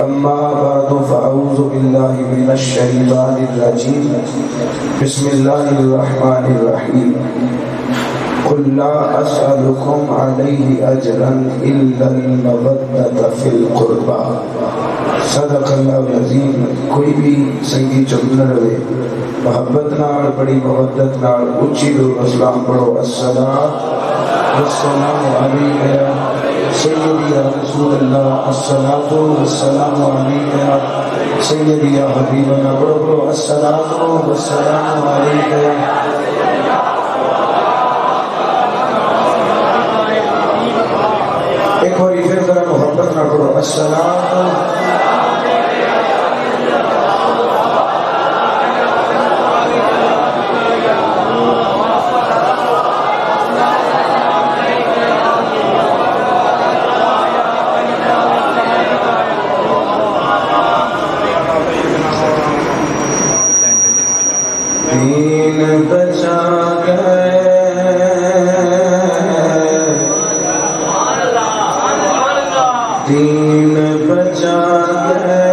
أما بعد فأعوذ بالله من الشيطان الرجيم بسم الله الرحمن الرحيم قل لا أسألكم عليه أجرا إلا المودة في القربى صدق اللہ العظیم. کوئی بھی سنگی چپ نہ رہے، محبت نال بڑی مودت نال اونچی درود اسلام پڑھو. السلام والسلام علیک یا سیدی یا رسول اللہ، الصلاۃ والسلام علیک یا سیدی یا حبیبنا. پڑھو الصلاۃ والسلام علیک یا. ایک بار پھر ذرا محبت نہ پڑھو السلام. دین بچا گئے دین بچا گئے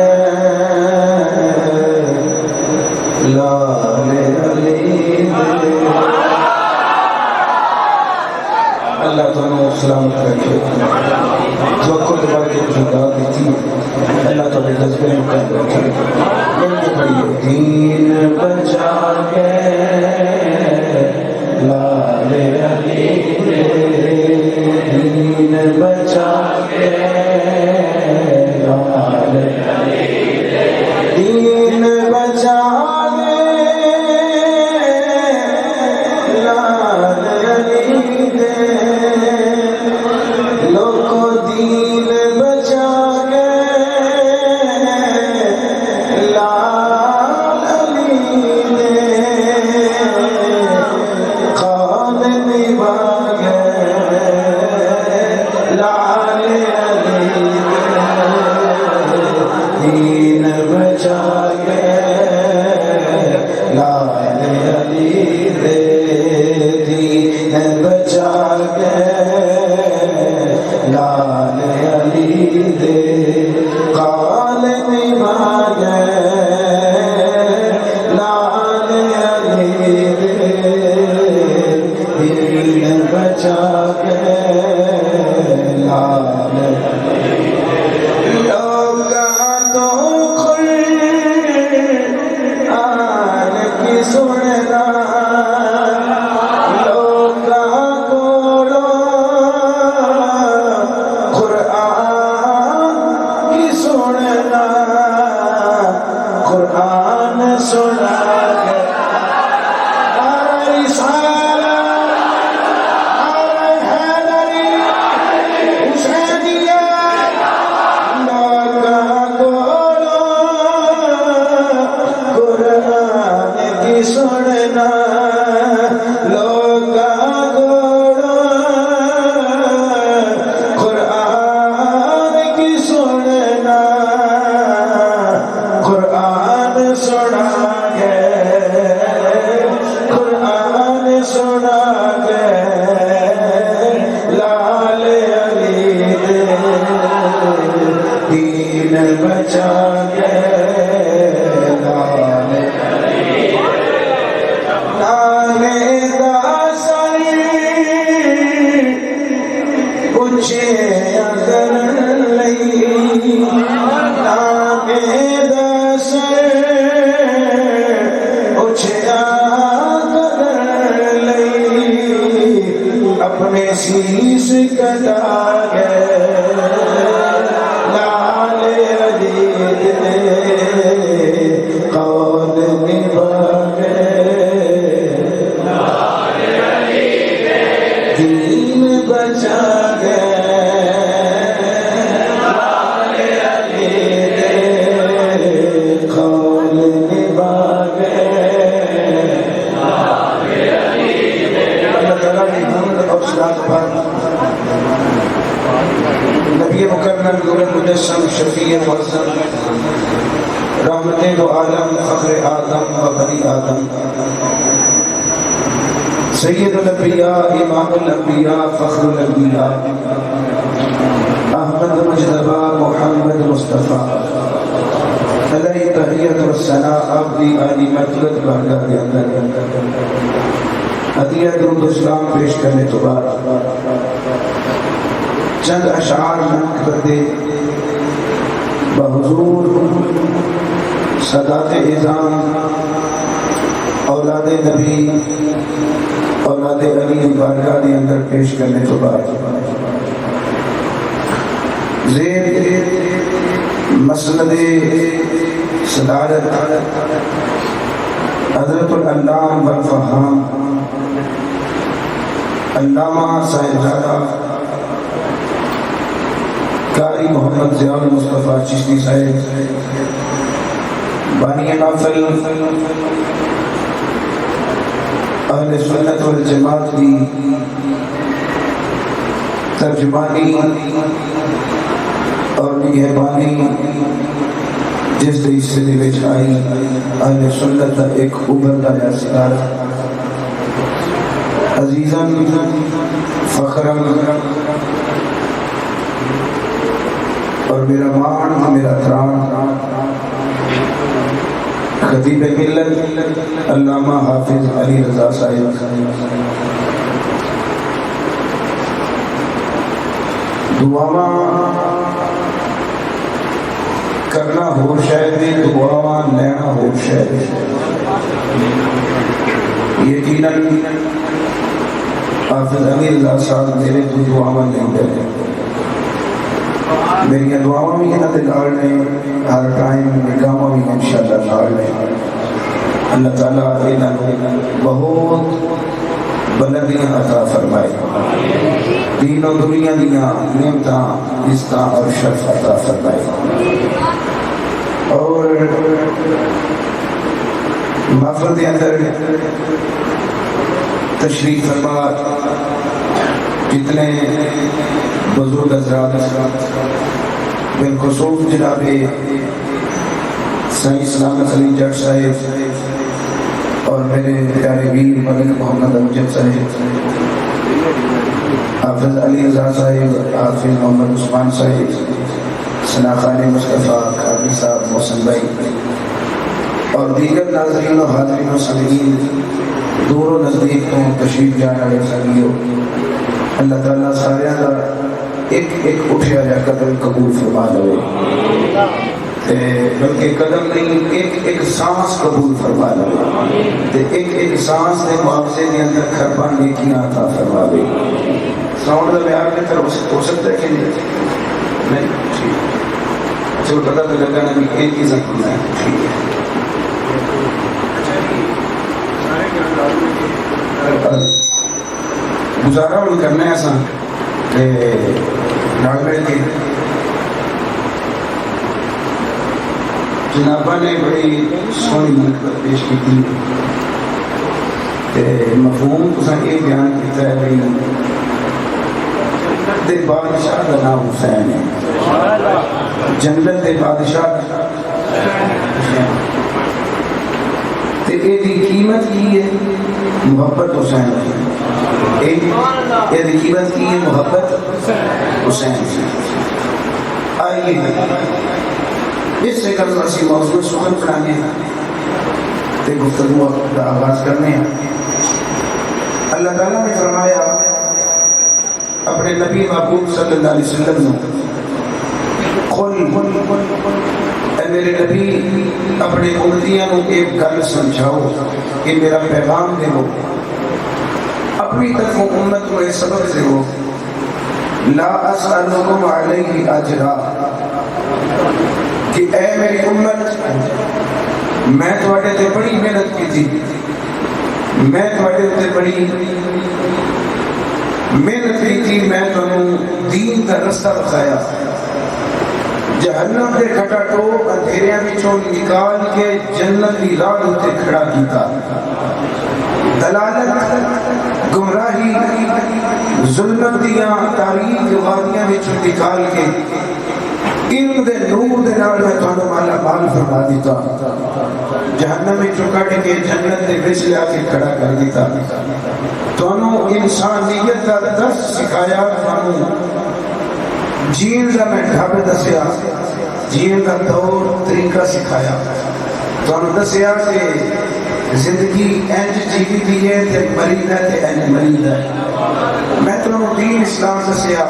لال علی. اللہ تعالیٰ سلامت رکھے. جو کل بار کے خدا دیتی اللہ تعالیٰ جذبے میں قائم رکھے. مل کے پڑھیے. دین بچا کے لال علی دین بچا کے لال علی دین بچا کے لال علی دے لوگو دین بچا کے لال علی دے قال نبا لال علی دین بچا کے لال علی دے دین بچا کے لال علی دے قال نبا لال علی دے دین بچا کے لال لوگا تو قرآن کی سننا لوگا کولو قرآن کی سننا قرآن سنا سننا لوگا گوڑا قرآن کی سننا قرآن سنا گے قرآن سنا گے لال علی دے دین بچا گے لال نامے داسر اچھے اگر لئی نامے داسر اچھے اگر لئی اپنے سیس کٹا گئے لال علی دے قول نبھا دین بچا گئے لال علی دے قول نبھا گئے لال علی دے. اللہ تعالیٰ کی حمد اور صلاۃ پر نبی مکرم نور مجسم شفیع معظم رحمت دو عالم فخر آدم و بنی آدم سید الانبیاء امام الانبیاء فخر الانبیاء احمد مجتبی محمد مصطفیٰ غفلت بارگاہ کے اندر عطیہ درود اسلام پیش کرنے تو بعد چند اشعار کرتے بحضور سادات اعظام اولاد نبی اولاد علی بارگاہ کے اندر پیش کرنے تو بعد زیر مسند صدارت حضرت العلام والفہام علامہ صاحبزادہ قاری محمد ضیاء المصطفیٰ چشتی صاحب بانی نافل اہل سنت والجماعت کی ترجمانی اور نگہبانی جس حصے دے وچ آئی اہل سنت کا ایک ابھرتا ہوا ستارہ عزیزاً فخراً اور میرا مان میرا تران خطیب ملت علامہ حافظ علی رضا صاحب دعاواں کرنا ہو شاید میں دعاواں لینا ہو شاید یقیناً حافظ علی رضا صاحب میرے تو دعاواں نہیں دے میری دعاواں بھی انہاں دے نال نے ہر ٹائم نگاہاں بھی انشاءاللہ نال نے اللہ تعالیٰ انہاں بہت بلندیاں عطا فرمائے دین و دنیا دیاں نعمتاں عزتاں اور شرف عطا فرمائے اور محفل کے اندر تشریف فرما جتنے بزرگ حضرات بالخصوص جناب سائیں سلامت علی جٹ صاحب اور میرے پیارے ویر ملک محمد امجد صاحب حافظ علی رضا صاحب حافظ محمد عثمان صاحب ثنا خان مصطفیٰ قاضی صاحب محسن بھائی اور دیگر ناظرین و حاضرین و سامعین دور و نزدیک کو تشریف جانے والے سنگیو اللہ تعالیٰ سارے کا ایک ایک اٹھیا جا قدم قبول فرما لے بلکہ قدم نہیں ایک ایک سانس قبول فرما لے ایک ایک سانس کے معاوضے کے اندر کھربا نیکیاں عطا فرما لے ساؤنڈ کا معیار کی طرف ہو سکتا ہے کہ نہیں ٹھیک چلو پتہ تو لگا نا ایک ہی سکتا ہے ٹھیک ہے گزارا ہوں کرنا ہے ایسا کہ نال مل کے جنابہ نے بڑی سونی منقبت پیش کی تھی مفہوم تساں یہ بیان کیتا ہے بھائی جنت دے بادشاہ کا نام حسین ہے جنت دے بادشاہ تے اے دی قیمت کی ہے محبت حسین کی اے دی قیمت کی ہے محبت حسین کی آئیے اس سے کل رسی موضوع سخن پڑھانے ہیں تے گفتگو کا آغاز کرنے ہیں اللہ تعالیٰ نے فرمایا اپنے نبی محبوب صلی اللہ علیہ وسلم نے قل اے میرے نبی اپنے امتیاں کو ایک گل سمجھاؤ کہ میرا پیغام دے ہو اپنی طرف امت کو یہ سبق دے ہو لا اسألکم علیہ اجرا کہ اے میری امت میں تواڈے تے بڑی محنت کی تھی میں تواڈے تے بڑی محنت کی تھی میں تانوں دین کا رستہ بتایا جہنم دے کھٹا ٹوپ اندھیریاں وچوں نکال کے جنت دی راہ تے کھڑا کیتا دلالت گمراہی ظلمت دیاں تاریک وادیاں وچوں نکال کے علم دے نور دے نال میں تانوں مالا مال فرما دیتا جہنم وچوں کڈ کے جنت دے وچ لے کے کھڑا کر دیتا تانوں انسانیت دا درس سکھایا تانوں جین کا میں ڈھب دسیا جین کا طور طریقہ سکھایا تو دسیا کہ زندگی انج جیوی دی ہے تے مریدا تے انج مریدا ہے. میں تمہیں دین اسلام دسیا،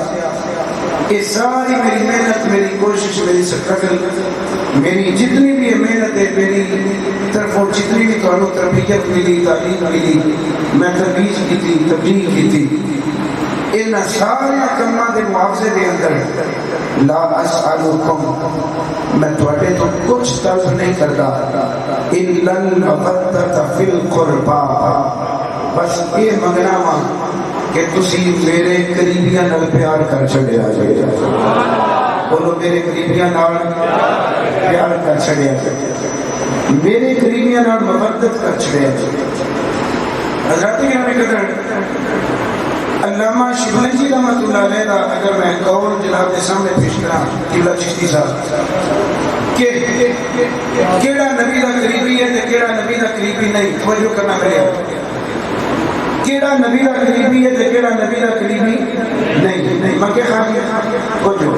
یہ ساری میری محنت، میری کوشش، میری سٹرگل، میری جتنی بھی محنت ہے، میری طرفوں جتنی بھی تمہیں تربیت ملی، تعلیم ملی، میں ترویج کی تھی، تبلیغ کی تھی، ان سارے کاماں دے معاوضے دے اندر لا اسالکم، میں تواڈے تو کچھ طلب نہیں کرتا، الا المودۃ فی القربى، بس یہ منگنا وا کہ تسی میرے قریبیاں نال پیار کر چھڑیا جائے. بولو میرے قریبیاں نال پیار کر چھڑیا جائے، میرے قریبیاں نال مودت کر چھڑیا جائے. حضرت گرامی قدر علامہ شبلی رحمۃ اللہ علیہ کا اگر میں قول جناب کے سامنے پیش کرا قبلہ چشتی صاحب کہ کیڑا نبی دا قریبی ہے تے کیڑا نبی دا قریبی نہیں، توجہ کرنا پڑے. کیڑا نبی دا قریبی ہے تے کیڑا نبی دا قریبی نہیں. مکے خالی توجہ.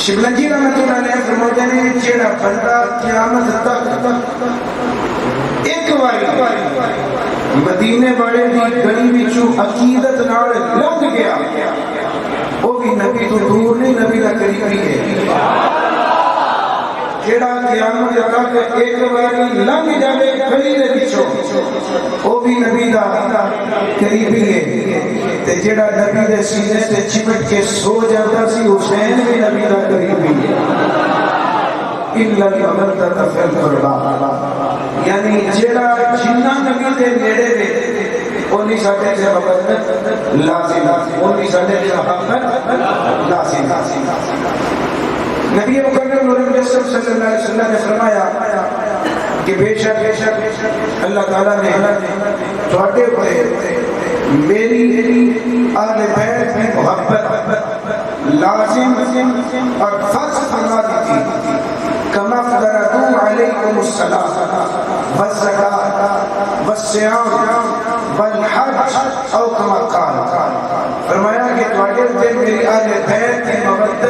شبلی رحمۃ اللہ علیہ فرماتے ہیں جیڑا بندہ قیامت تک ایک واری مدینے والے دی گلی وچوں عقیدت نال لنگ گیا، وہ بھی نبی تو دور نہیں، نبی دا قریبی ہے. جیڑا قیامت تک ایک واری لنگ جاوے گلی دے وچوں، وہ بھی نبی دا قریبی ہے. تے جیڑا نبی دے سینے تے چمٹ کے سو جاتا سی، حسین بھی نبی دا قریبی ہے. الا المودۃ فی القربى، یعنی جیڑا جنہ نبی دے نیڑے وے اونی ساڈے تے محبت لازم، اونی ساڈے تے محبت لازم. نبی مکرم نور مجسم صلی اللہ علیہ وسلم نے فرمایا کہ بے شک اللہ تعالیٰ نے تواڈے اوپر میری اہل بیت کی محبت لازم اور فرض فرما دی تھی. کما فرضوا علیکم الصلاۃ والزکاۃ والصیام والحج او کما قال، فرمایا کہ تواڈے تے میری اہل بیت کی محبت،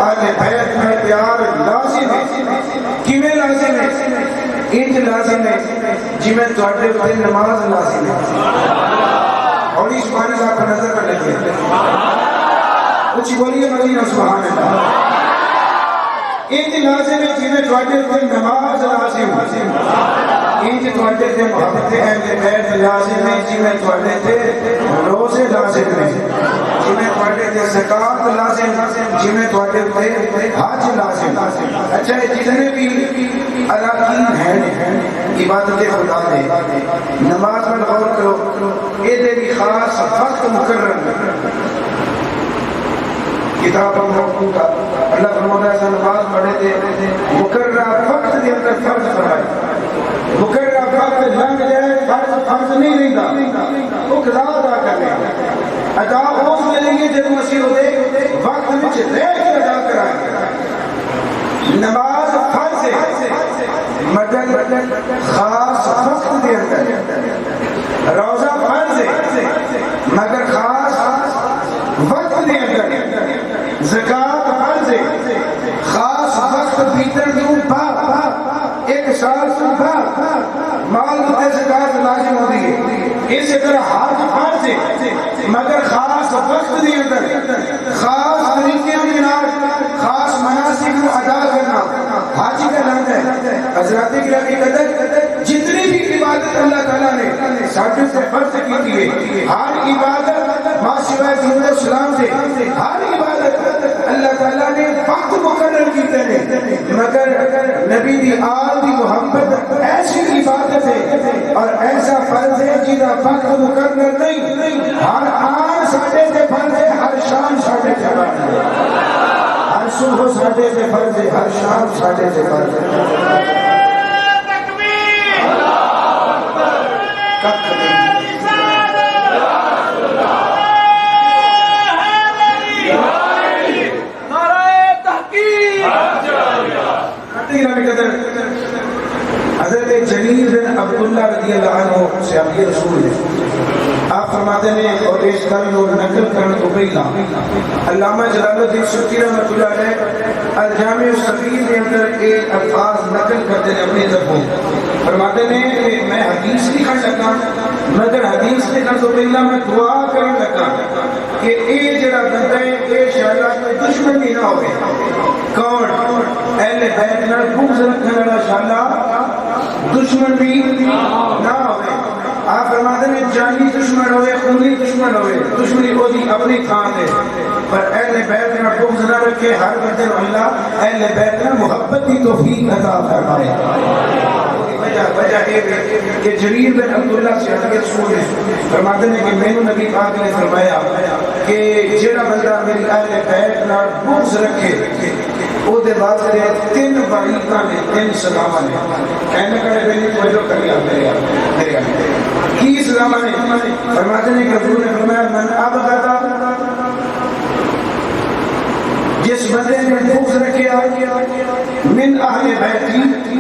اہل بیت میں پیار لازم ہے. کیویں لازم ہے؟ انج لازم ہے جویں تواڈے تے نماز لازم ہے. اور اس بارے آپ کو نظر کر لیجیے، کچھ بولیے مدینہ سبحان اللہ. انج لازم ہے جویں تواڈے تے نماز لازم ہے، انج تواڈے تے محبت اہل بیت لازم ہے، جویں تواڈے تے روزے لازم ہے، جویں تواڈے تے زکات لازم، جویں تواڈے تے حج لازم. اچھا جتنے بھی اراکین ہیں عبادت خدا دے، نماز پر غور کرو، یہ دے بھی خاص وقت مقرر کتاب اللہ فرماتا ہے نماز پڑھے تھے مقررہ وقت کے اندر فرض پڑھائے. مقررہ وقت لنگ جائے فرض نہیں رہتا، وہ قضا ادا کر لیں. ادا اس ملیں گے جب مسیح ہوتے وقت میں رہ کے ادا کرائیں. نماز فرض ہے مگر خاص وقت کے اندر. روزہ فرض ہے مگر خاص وقت کے اندر. زکات فرض ہے خاص وقت بھیتر دوں بعد ایک سال سے بعد مال تے زکات لازم ہوتی ہے. اسی طرح حج فرض ہے مگر خاص وقت کے اندر خاص طریقے کے نال خاص مناسک کو ادا کرنا حج کا نام ہے. حضرات گرامی قدر جتنی بھی عبادت اللہ تعالیٰ نے ساتھ سے فرض کی ہے، ہر عبادت ماں سوائے درود و سلام سے ہر عبادت اللہ تعالیٰ نے وقت مقرر کیتے ہیں. مگر نبی دی آل دی محبت ایسی عبادت ہے اور ایسا فرض ہے جہاں وقت مقرر نہیں. ہر آن ساڈے سے فرض ہے، ہر شام ساڈے سے فرض ہے، ہر صبح ساڈے سے فرض ہے، ہر شام ساڈے سے فرض ہے. حضرت جلیل بن عبداللہ رضی اللہ عنہ صحابی رسول ہے. آپ فرماتے ہیں اور اس گل کو نقل کرنے کو پہلا علامہ جلال الدین سیوطی رحمۃ اللہ علیہ الجامع الصغیر کے اندر ایک الفاظ نقل کرتے ہیں اپنی طرفوں. فرماتے ہیں کہ میں حدیث لکھن لگا، مگر حدیث لکھن تو پہلا میں دعا کرن لگا کہ اے جڑا بندہ ہے اے شاید کوئی دشمن بھی نہ ہوئے. کون؟ اہل بیت نال بغض رکھنے والا انشاءاللہ دشمن بھی نہ ہوئے. آپ فرماتے ہیں جانی دشمن ہوئے، خونی دشمن ہوئے، دشمنی کو دی اپنی تھان ہے، پر اہل بیت نال بغض نہ رکھے. ہر بندے کو اللہ اہل بیت نال محبت کی توفیق عطا فرمائے. وجہ کہ جریر بن عبداللہ سے حضرت رسول ہے فرماتے ہیں کہ میں نے نبی پاک نے فرمایا کہ جڑا بندہ میری اہل بیت نال بغض رکھے او دے واسطے 3 وعیداں نے، 3 سزاواں نے. کہنے کڑے بے نہیں توجہ کریا میرے کی سزاواں نے؟ فرماتے ہیں کہ حضور نے فرمایا من ابغض، جس بندے نے بغض رکھیا من اہل بیتی،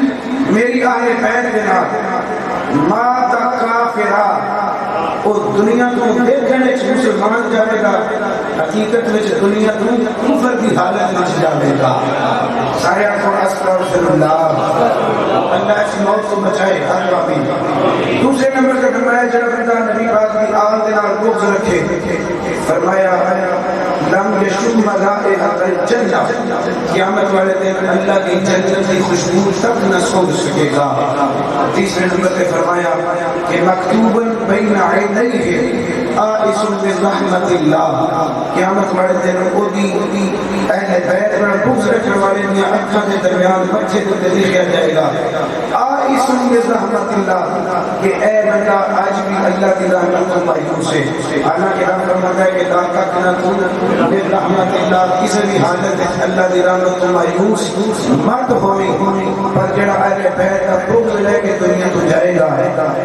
میری اہل بیت کے نام مات کافرا، وہ دنیا تو دیکھنے سے مسلمان جائے گا، حقیقت میں دنیا تو کفر کی حالت میں جائے گا. سارے کو استغفر اللہ، اللہ اس موت کو بچائے. آمین. دوسرے نمبر کا فرمایا جڑا بندہ نبی پاک کی آل کے نال بغض رکھے، فرمایا لم یشم رائحۃ الجنہ، قیامت والے دن اللہ کی جنت کی خوشبو تک نہ سونگھ سکے گا. تیسرے نمبر پہ فرمایا کہ مکتوب بین عینیہ آئس برحمت اللہ، قیامت والے دن وہ دی اہل بیت پر بغض رکھنے والے دنیا اکھاں کے درمیان بچے کو لکھا جائے گا آئس برحمت اللہ، کہ اے بندہ آج بھی اللہ کی رحمت کو مایوس ہے. حالانکہ رب فرماتا ہے کہ لا تقنطوا من رحمت اللہ، کسی بھی حالت میں اللہ کی رحمت کو مایوس مت ہوئے. پر جڑا اہل بیت کا بغض لے کے دنیا تو جائے گا،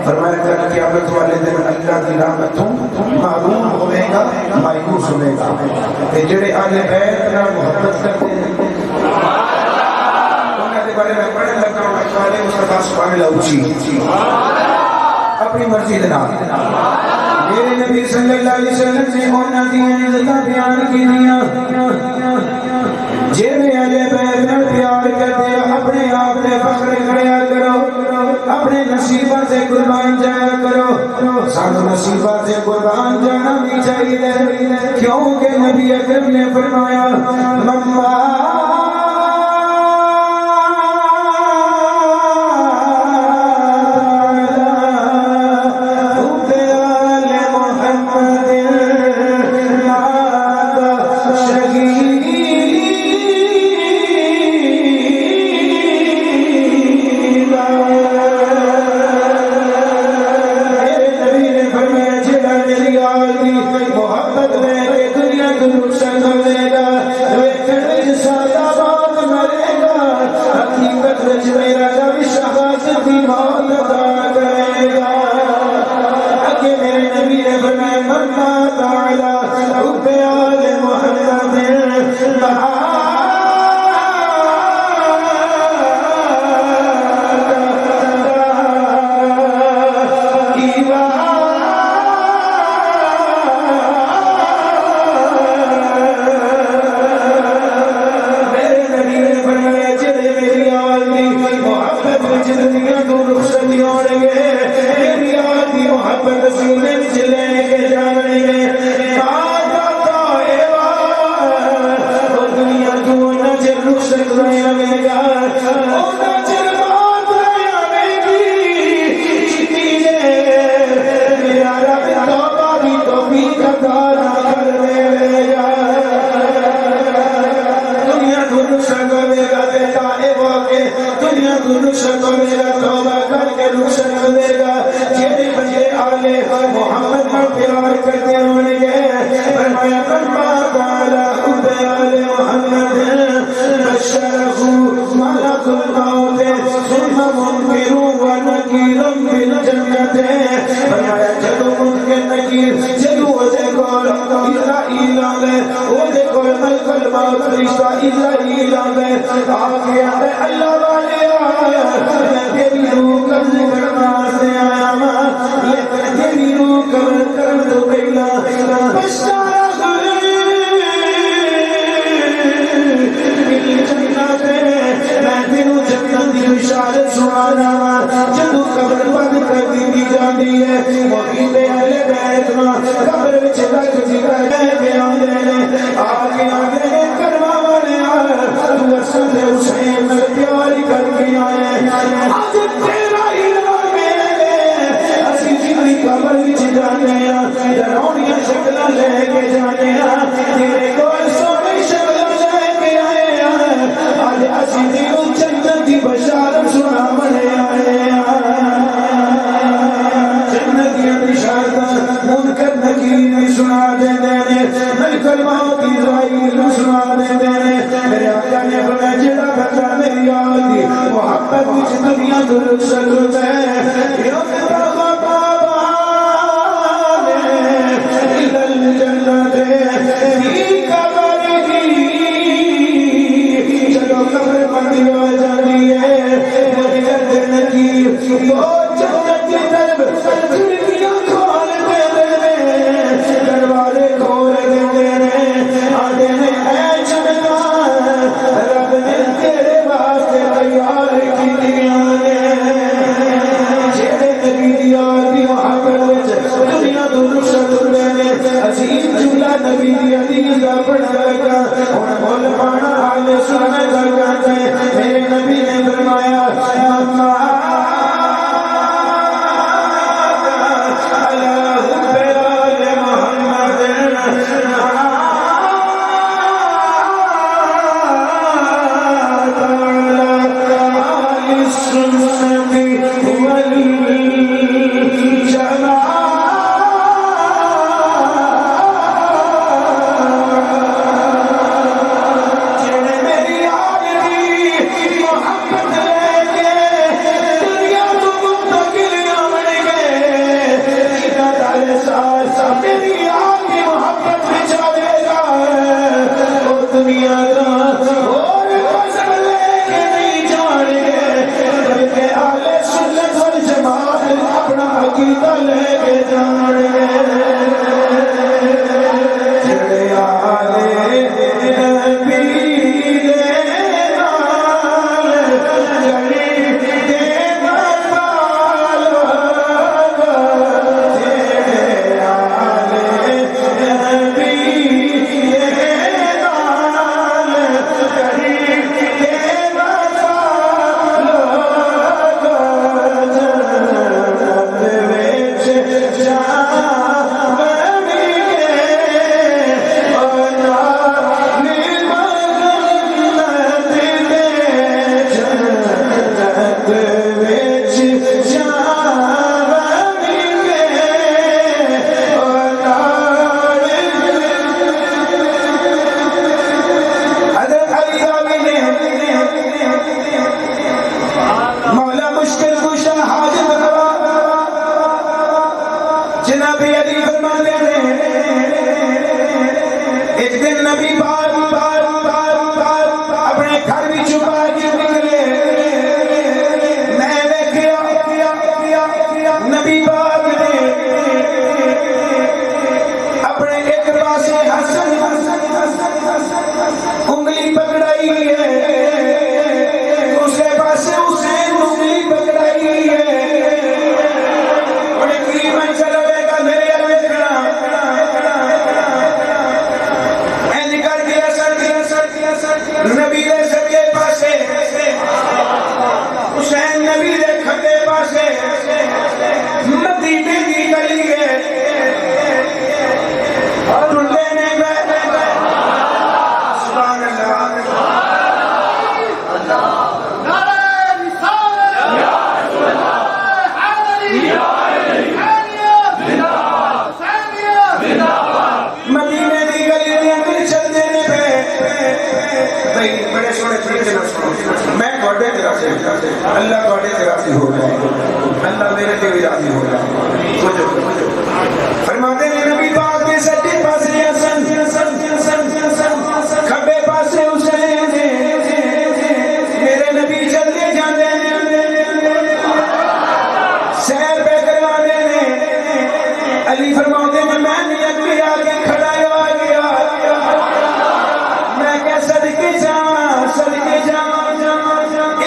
فرمایا کہ قیامت والے دن اللہ کی رحمت تو محروم ہوئے گا، مایوس ہوئے گا. جڑے اہل بیت نال محبت کرتے ہیں انہاں دے بارے میں پڑھن لگا ہوں سوالے مصطفیٰ سبحان اللہ اچھی اپنی مرضی دے نال میرے نبی صلی اللہ علیہ وسلم نے انہاں دی عزتاں بیان کیتیاں. جڑے اہل بیت نال پیار کرتے اپنے آپ تے فخر کریا کرو، اپنے نصیباں سے قربان جایا کرو. سانو نصیباں سے قربان جانا بھی چاہیے، کیونکہ نبی اکرم نے فرمایا مما جنت جڑا بندہ میری یار دی محبت وچ دنیا تو رخصت ہوتا ہے چلو قبر بندی ہو جانی ہے جنت کی جنت کی طرف کھڑکیاں کھول دے دروازے کھول دے آدھے نے اے جنتا رب نے تیرے واسطے تیار کی دیا جیڑے نبی دی یاد دی محبت وچ دنیا تو رخصت ہوندے نے عظیم جملہ نبی دی حدیث دا پڑھن لگا ہن بول پانا حال سننے لگا میرے نبی نے فرمایا اللہ بڑے راضی ہو جائے اللہ میرے تے بھی راضی ہو جائے فرماتے ہیں نبی پاک کے سجدے پاسے حسن کھبے پاسے حسین میرے نبی چلتے جاندے سیر پہ کرواندے نے علی فرماتے ہیں میں نہیں اگے آ کے کھڑا ہوا گیا میں کہ صدقے جاواں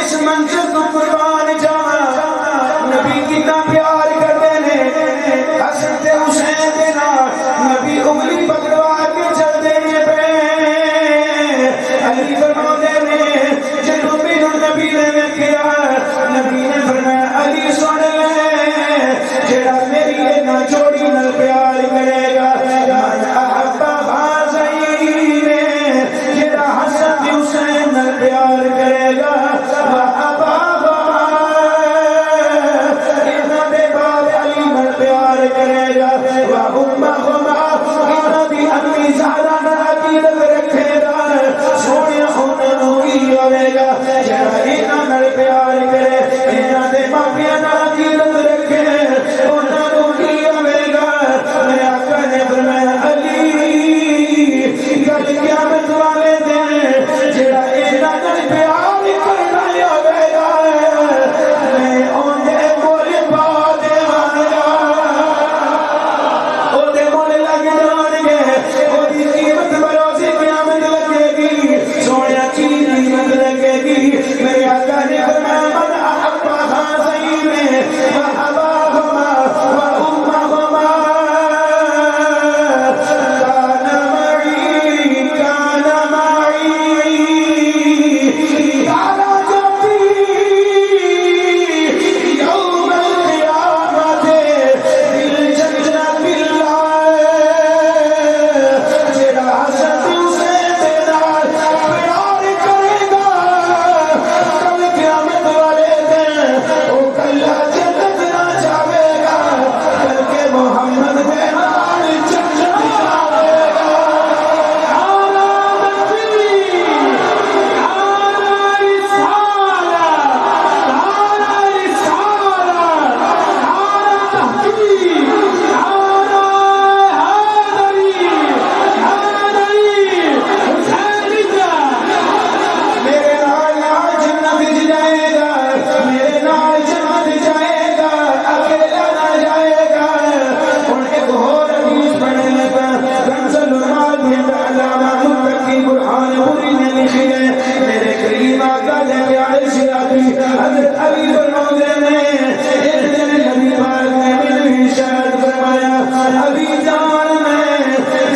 اس منزل کو قربان جاواں نبی کتنا پیار کرتے نے جڑا انہاں نال پیار کرے انہاں دے ماپیاں نال عقیدت رکھے انہاں نوں کی ہوے گا میرے آقا نے فرمایا علی کل قیامت والے دن جڑا انہاں نال پیار کرنا ہوے گا میں اون دے مول پا دیواں گا او دے مول لگ جان گے او دی قیمت بروزی قیامت لگے گی سونیا کی قیمت لگے گی میرے آقا نے فرمایا من احب هذين واباهما وامهما كان معي على جنبي يوم القيامة بالجنة بالله جڑا حسن حسین دے نال پیار کرے گا کل قیامت والے دن او کلا جنت نہ جاوے گا بلکہ محمد دے نال جنت جاوے گا آنا نبی آنا رسالہ آنا رسالہ آنا تحقیق آنا حیدری حسینی میرے نال جنت جائے گا میرے نال جنت جائے گا اکیلا نہ جائے گا ہن ایک اور حدیث پڑھنے لگا کنز المال میں علامہ متقی برہان پوری نے لکھی ہے میرے کریم آقا نے پیارے سے آتی حضرت علی فرماتے ہیں ایک دن نبی پاک نے میرے ارشاد فرمایا علی جان میں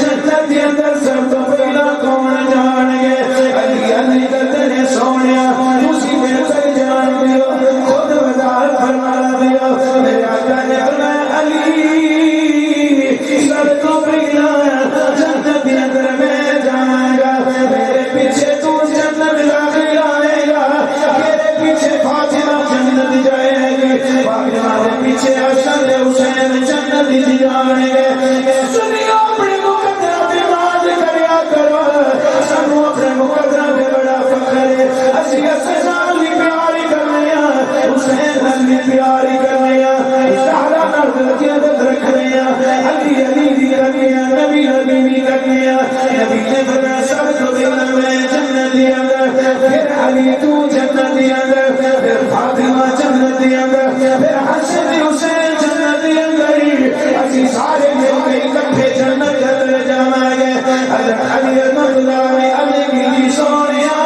جنت کے اندر سب تو پہلا کون جان گے علی علی کرتے نے سونیا اسی بہتر جان دیو خود وضاحت فرما دیو میرے آقا نے فرمایا علی سب تو پہلا جنت کے اندر میں جاؤں گا میرے پیچھے تو جنت داخل آئے گا میرے پیچھے فاطمہ جنت جائے گی فاطمہ کے پیچھے حسن حسین جنت جائیں گے سنیو اپنے مقدرہ پہ بات کریا کرو سنو اپنے مقدرہ پہ بڑا فخر ہے اسی نال بھی پیاری کرنے حسین نال بھی پیاری کرنے زہرا نال عقیدت رکھنے علی علی بھی کرنے نبی نبی بھی کرنے نبی نے فرمایا سب تو پہلا میں جنت کے اندر پھر علی تو جنت کے اندر پھر فاطمہ جنت کے اندر پھر حسن حسین جنت کے اندر اسی سارے مل کے اکٹھے جنت کے اندر جانا گے حضرت علی رحمۃ اللہ علیہ علی کی سونیا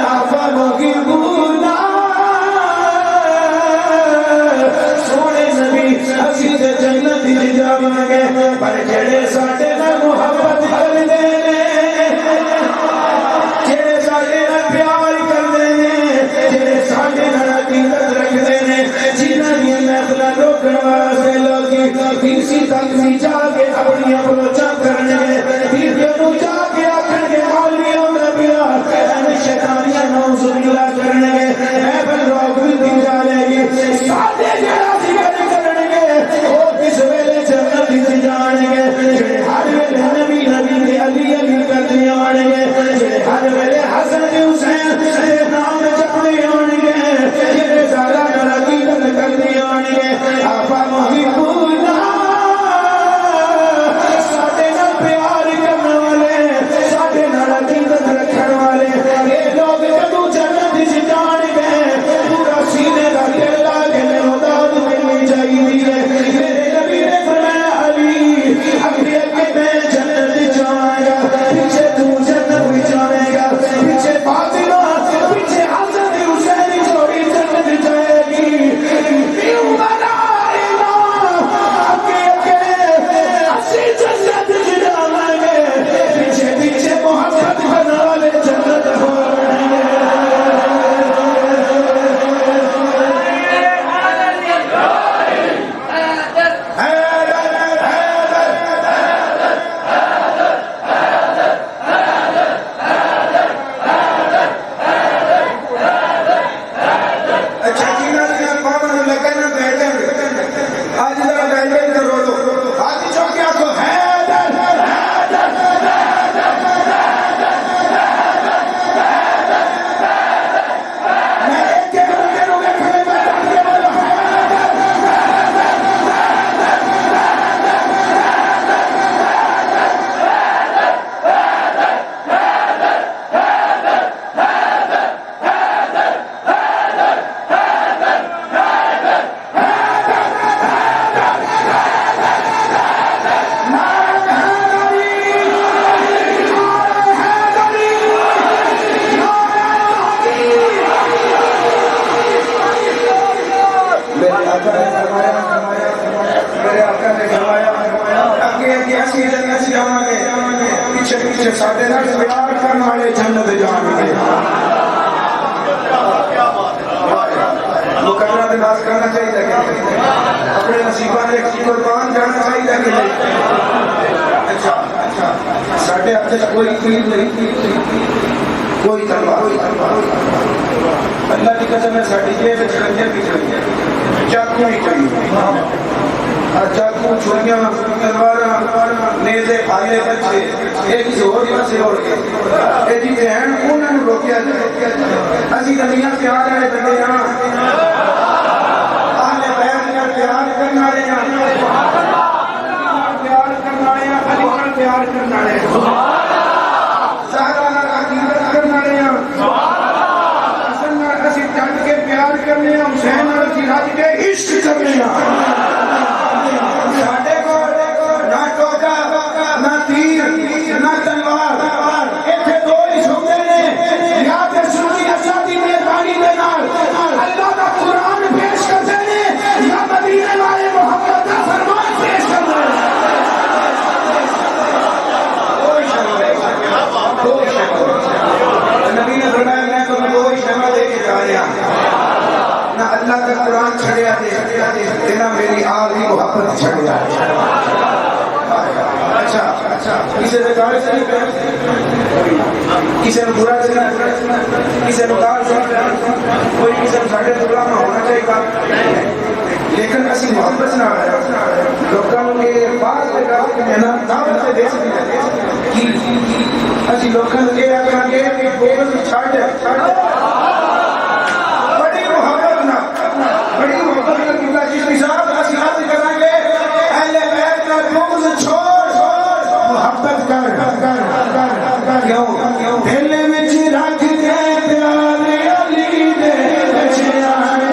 آفا موکی بولا سونے نبی اسی تے جنت دی جاواں گے پر جڑے ساڈے نال محبت کردے نے جڑے ساڈے نال پیار کردے نے جڑے ساڈے نال عقیدت رکھدے نے جنہاں دی محفلاں روکن واسطے لوکی کسی تک بھی جا کے اپنی اپروچاں کرنگے بیبیوں نوں جا کے آکھن گے مولویوں دا پیار ایویں شیطانیاں نعوذ باللہ کرنگے محفل روک دی جائے گی ساڈے جڑا ذکر کرنگے او کس ویلے جنت وچ جان گے جڑے ہر ویلے نبی نبی دے علی علی کردے آن گے جڑے ہر ویلے حسن حسین دے نام جپدے آن گے جڑے زہرا نال عقیدت کردے آن گے آپا محب اللہ ساڈے نال پیار کرن والے ساڈے نال عقیدت رکھن والے اے لوگ کدوں جنت وچ جان گے پورا سینے دا دل لا کے مدد ملنی چاہیے میرے نبی نے فرمایا علی اگے اگے میں جنت جاؤں گا پیچھے تو جنت وچ جاویں گا پیچھے فاطمہ ساڈے نال پیار کرنے والے جنت جان گے مقررہ دے ناز کرنا چاہیے کہ اپنے نصیبہ نے قربان جانا چاہیے کہ اچھا ساڈے ہاتھ کوئی تیر نہیں کوئی تلوار اللہ کی قسم ہے ساڈی جیب وچ خنجر بھی چاہیے چاقو بھی چاہیے چاقو چھریاں تلواراں نیزے بھالے بچے ایک زور سے ہو گئے اے جی بہن انہاں نوں روکیا جائے اسی دنیا پیار والے بندے ہاں اہل بیت نال پیار کرن والے ہاں پیار کرن والے ہاں علی نال پیار کرن والے ہاں زہرا نال عقیدت کرن والے ہاں حسن نال اسی ڈٹ کے پیار کرنے ہاں حسین نال اسی رج کے عشق کرنے ہاں ساڈے کول نہ ٹوکا نہ تیر نہ تلوار ایتھے دو ہی سوندے نے یا تے سنی اللہ دی مہربانی دے نال اللہ دا قرآن پیش کردے نے یا مدینے والے محمد دا فرمان پیش کردے نے نبی نے فرمایا میں تمہیں دو ہی شمع دے کے جا رہا نہ اللہ کا قرآن چھڑیا دے نہ میری آلی محبت چھڑیا اچھا کسی نے گاڑی سے نہیں پہن کسی نے برا سے نہیں کسی نے دار سے نہیں کوئی کسی نے ساڑھے دلہ میں ہونا چاہیے گا لیکن اسی محبت نہ آیا لوگوں کے پاس لے گا کہ میں نام دعوت سے دے سکتے ہیں اسی لوگوں کے آگے کہ بوگل سے چھاڑ جائے بڑی محبت نہ کیونکہ جس نظام اسی حد کریں گے اہل بیت کا بوگل سے چھوڑ محبت کر کیوں دل میں رکھ کے پیارے علی دے بچیا علی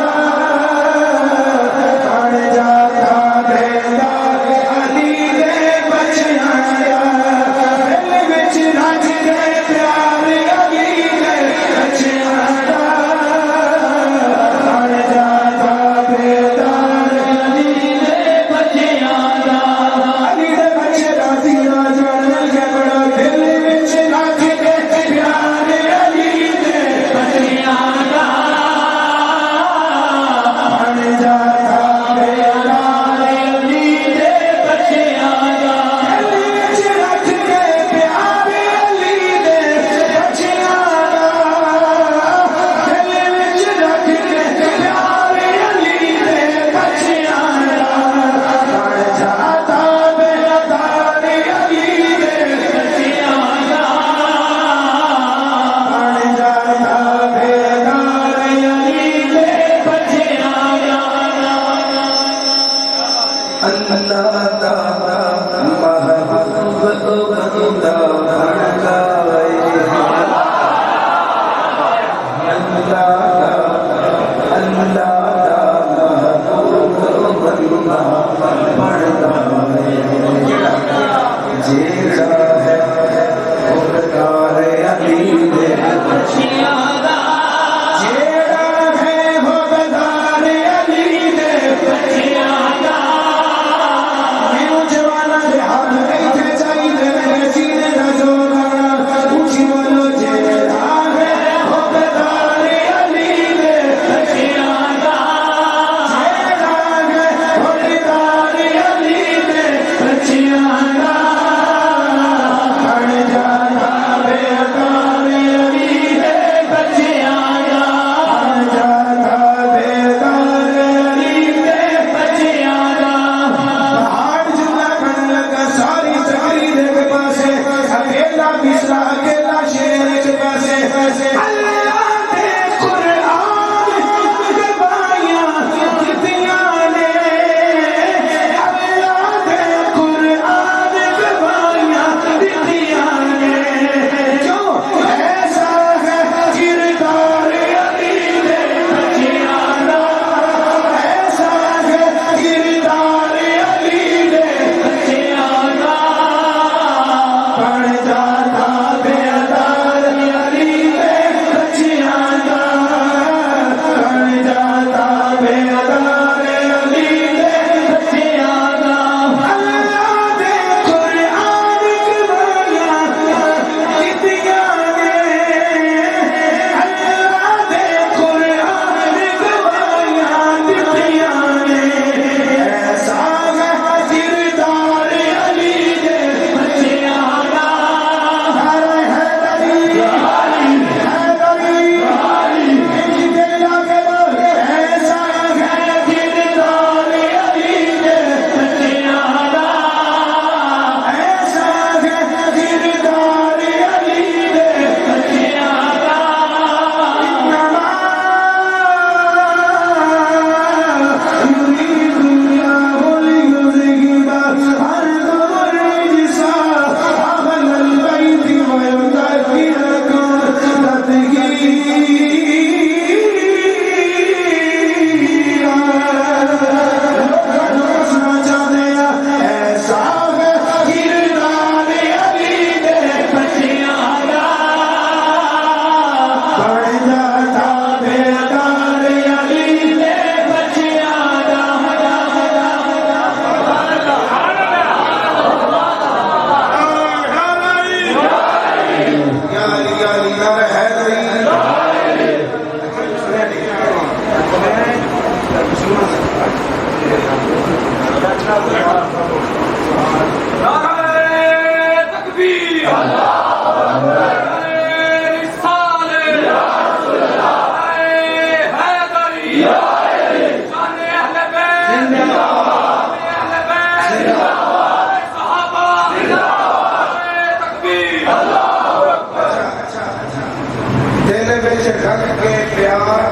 جگ کے پیار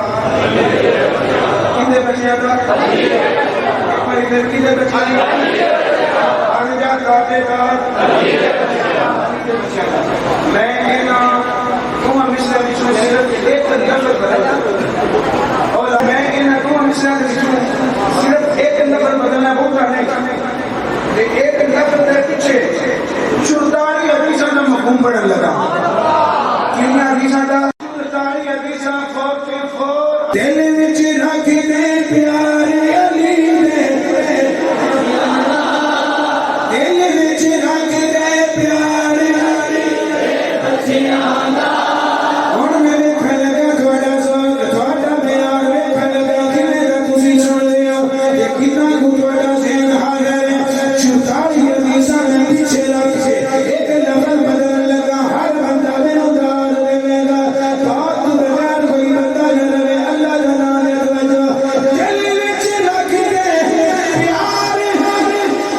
کدے بچیا کا کدے بچیا بن جا تابے دار میں کہنا تم مصر وچوں صرف ایک لفظ بدلنا اور میں کہنا تم مصر وچوں صرف ایک لفظ بدلنا بہت نہیں ایک لفظ کے پیچھے 44 حدیثاں کا مفہوم پڑھن لگا کتنا حدیثاں کا 44 حدیثاں فوق دل وچ رکھ دے پیارے علی دے دل وچ رکھ دے پیارے علی بچیاں دا ہن میرے کھل گیا تھوڑا سوچ تھوڑا پیار میں کھل گیا کنے دا تسی سن لیا یہ کتنا کو تھوڑا ذہن حاضر ہے 44 حدیثاں میں پیچھے رکھ کے ایک لفظ بدل لگا ہر بندہ میں دار دے گا بات بغیر کوئی بندہ جلوے اللہ جانا دے توجہ دل وچ رکھ دے پیار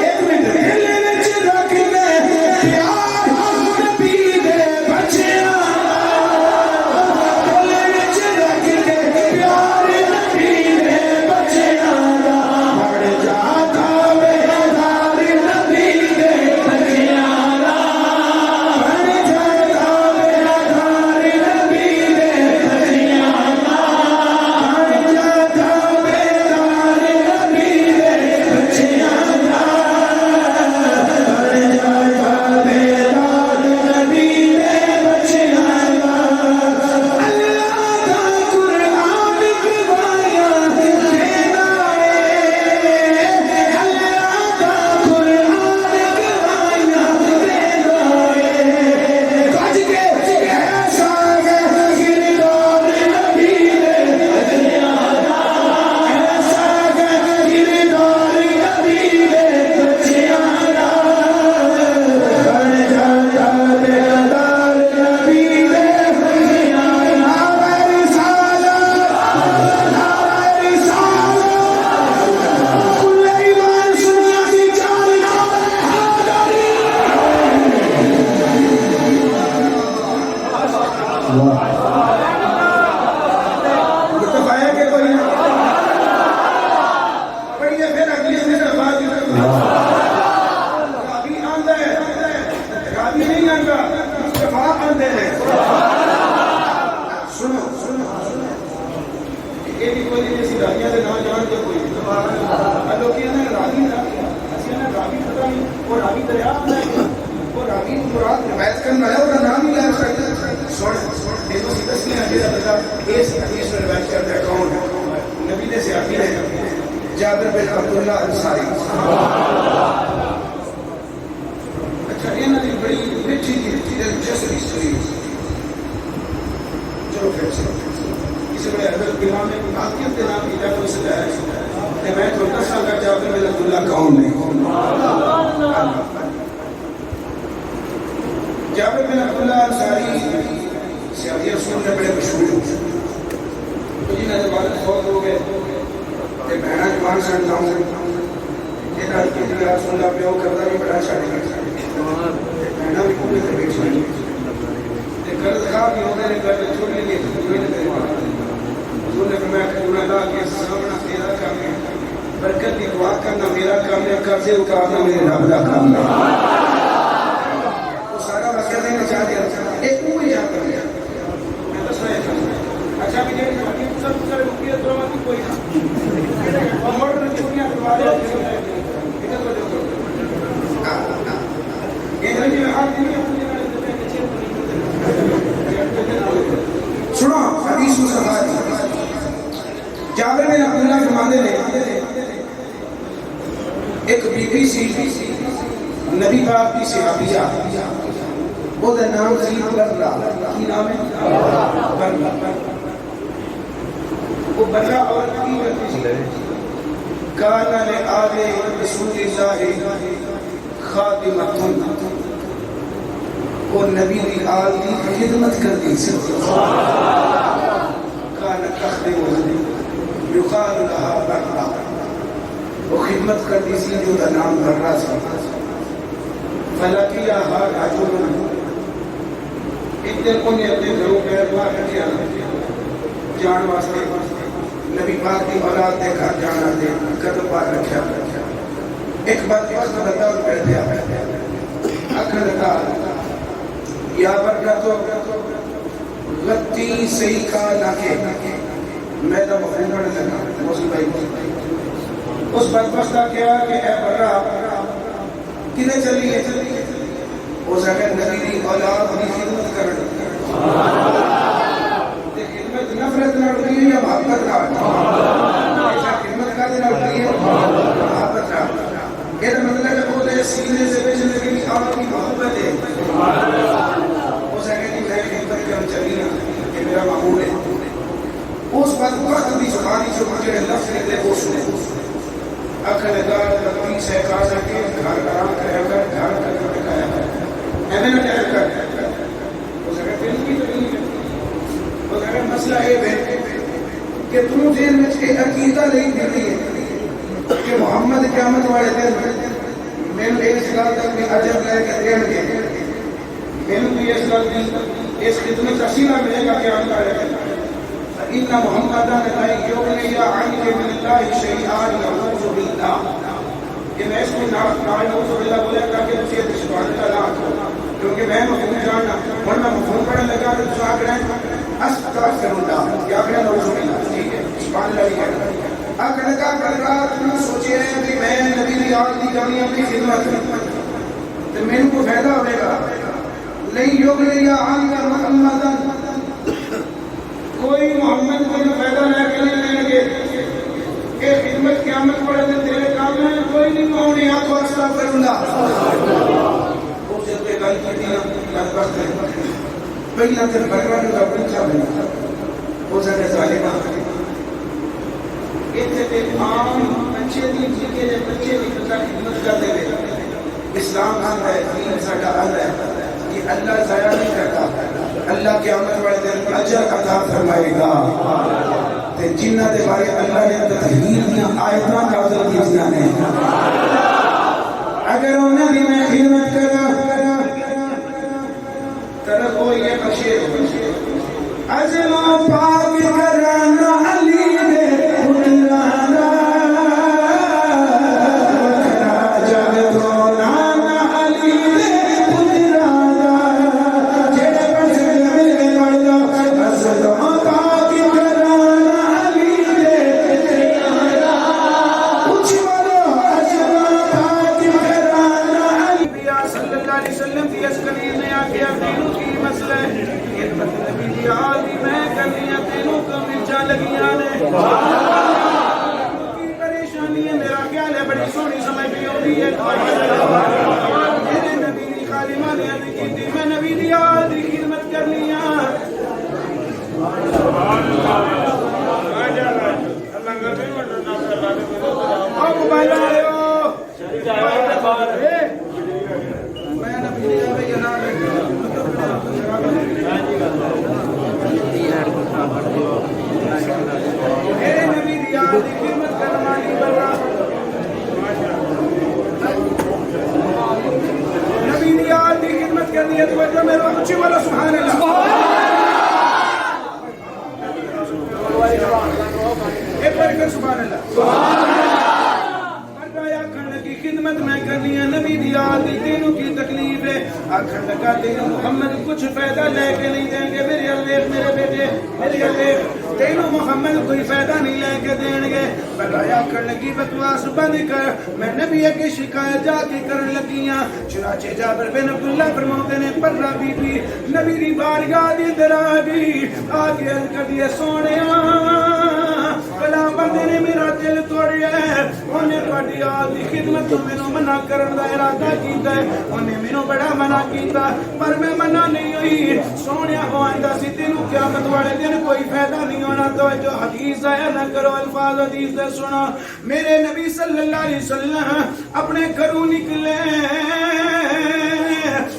ایک منٹ دل وچ رکھ دے پیار نبی دے بچیاں دل وچ رکھ دے پیار نبی دے بچیاں بڑھ جاتا وے دار نبی دے بچیاں بڑھ جاتا وے دار نبی دے بچیاں بڑھ جاتا وے دار نبی دے بچیاں بڑھ جاتا وے دار نبی دے بچیاں اللہ دا قرآن گوایا دینا اللہ دا قرآن گوایا دینا گج کے ایسا گردار نبی دے بچیاں ایسا گردار نبی دے بچیاں بڑھ جاتا بیدار نبی دے بچیاں نعرہ رسالت نعرہ رسالت کل ایمان سنیا کی جان متفایا کہ کوئی پڑھیے پھر اگلی سے رفاظ راوی آندہ ہے راوی نہیں آندہ مصطفیٰ آندے ہیں سنو یہ بھی کوئی نہیں سی راویہ دے نام جان کے کوئی لوگ یہ نا راوی اسی نا راوی پتہ نہیں وہ راوی دریا آندہ ہے وہ راوی مراد روایت کرنا ہے اور نام ہی یاد رکھتے سن دیکھو سی تسلیح ہے جیسا اس حدیث میں روایت کرتا ہے کون ہے نبی نے صحابی ہے جابر بن عبداللہ انصاری اچھا یہ نا بڑی میٹھی دلچسپ ہسٹری چلو پھر کسی بڑے حضرت امام عاقب کے نام کی جابر سے لایا کہ میں تو 10 سال کا جابر بن عبداللہ کون نہیں جابر بن عبداللہ انصاری صحابی رسول نے بڑے مشہور تو جنہیں جب والد فوت ہو گئے کہ بہنہ جوان سنتا ہوں ایک آج کی دلی رسول اللہ پہ ہو کردہ بھی بڑا شاڑی کرتا بہنہ بھی کبھی سے بیٹھ سنی ایک قرض خواب بھی ہونے نے قرض چھوڑنے لیے جو نے تیرے بات حضور نے فرمایا کہ گناہ اللہ کے سامنا تیرا کام ہے برکت کی دعا کرنا میرا کام ہے قرضے اتارنا میرے رب کا کام ہے وہ سارا وقت نہیں چاہ دیا ایک وہ ہی یاد کر لیا اچھا بھی جائے سب سارے مقیت درمات کی کوئی نہ اور مرد نے چھوڑیاں دوارے یہ نہیں میں ہاتھ نہیں سنو حدیث مصطفیٰ جابر بن عبداللہ فرماتے ہیں ایک بی بی سی نبی پاک کی صحابیہ وہ دا نام سی برا کی نام ہے برا وہ برا اور کی کرتی سی کانا لے آلے رسول اللہ خادمتن وہ نبی دی آل دی خدمت کرتی سی کانا تخدم یقال لها برا وہ خدمت کرتی سی جو دا نام برا سی فلقیہ ہار عجوبن ایک دن انہیں اپنے گھروں پہ ارواح کٹیا جان واسطے نبی پاک کی اولاد دے گھر جانا دے قدم پار رکھا ایک بات پاس بتا کر دیا اکھر لگا یا برکتو غلطی صحیح کا لاکے میں تو مفہوم پڑھنے لگا موسیقی بھائی اس بدبخت کا کیا کہ اے برا کنے چلی ہے وہ زکر نبی دی اولاد دی خدمت کرنے خدمت نفرت نہ ہوتی ہے یا محبت نہ ہوتی ہے خدمت کا دن ہوتی ہے محبت نہ یہ مطلب ہے وہ دے سینے سے بیچنے کے لیے آپ کی محبت ہے وہ زکر دی خدمت کرنے چلی ہے کہ میرا معمول ہے اس بدبخت دی زبانی جو مجھے لفظ نکلے وہ سنے اکھر لگا لگی سے کہا سکے گھر کرام کرے کر گھر کر دکھایا کر ایمین ٹائر کر وہ زکر دل کی تو نہیں ہے وہ زکر مسئلہ ہے کہ تم دین میں ایک عقیدہ نہیں دیتی ہے کہ محمد قیامت والے دن میں نے اس گل تک میں اجر لے کے دین کے میں نے اس گل دی اس خدمت رسیلہ ملے گا قیامت والے دن ان محمدًا لا یغنی عنک من اللہ شیئا یعوذ باللہ کہ میں اس کو نعوذ باللہ بولے تاکہ اسے سبحان اللہ نہ ہو کیونکہ میں مفہوم جاننا اور میں مفہوم پڑھنے لگا تو دعا کریں استغفر اللہ کیا کریں نعوذ باللہ ٹھیک ہے سبحان اللہ یہ اگر کا برکات نہ سوچے کہ میں نبی دی آل دی کمی اپنی خدمت تو میں کو فائدہ ہوئے گا نہیں یغنی عنک محمدًا کوئی محمد کو جو فائدہ لے کے نہیں لیں گے کہ خدمت قیامت پڑے دن تیرے کام میں کوئی نہیں کہونی آپ کو استغفر اللہ وہ جب پہ گل کی دیا بدبخت ہے پہلا تر برکت کا پوچھا بنا وہ زیادہ ظالمہ اتنے تے عام اچھے دین جی کے بچے بھی خدمت کرتے ہوئے اسلام آتا ہے دین ساڈا آتا ہے کہ اللہ ضائع نہیں کرتا اللہ قیامت والے دن اجر عطا فرمائے گا تے جنہ دے بارے اللہ نے تطہیر دی آیتاں نازل کیتیاں نے اگر انہاں دی میں خدمت کرا طرف ہو یہ بشیر عزم پاک کرانا علی دے خدلانا پریشانی ہے میرا خیال ہے بڑی سونی سمجھ بھی ہوتی ہے میرے نبی کی خالی مانیاں دی کی میں نبی دی آل دی خدمت کرنی ہے آپ موبائل آئے ہو میں نبی دی آل دی میرے نبی دی آل دی خدمت کرنی بڑا نبی دی آل دی خدمت کرنی ہے تو جو میرے اچھی والا سبحان اللہ ایک بار کر سبحان اللہ بردایا کھڑنے کی خدمت میں کرنی ہے نبی دی آل دی تینوں کی تکلیف ہے آخر لگا تینوں محمد کچھ فائدہ لے کے نہیں دیں گے میرے اللہ میرے بیٹے میرے اللہ تینوں محمد کوئی فائدہ نہیں لے کے دیں گے بردایا کھڑنے کی بکواس بند کر میں نبی کی شکایت جا کے کرنے لگیاں چنانچہ جابر بن عبداللہ فرماتے نے پرہ بی بی نبی دی بارگاہ دی دراگی آگے عرض کر دیے سونیاں بلا بندے نے میرا دل توڑیا ہے انہیں بڑی آل دی خدمت تو میں منع کرن دا ارادہ کیتا ہے انہیں میں بڑا منع کیتا پر میں منع نہیں ہوئی سونیا ہو آئندہ سی تینوں قیامت والے دن کوئی فائدہ نہیں ہونا تو جو حدیث آیا نہ کرو الفاظ حدیث دے سنا میرے نبی صلی اللہ علیہ وسلم اپنے گھروں نکلے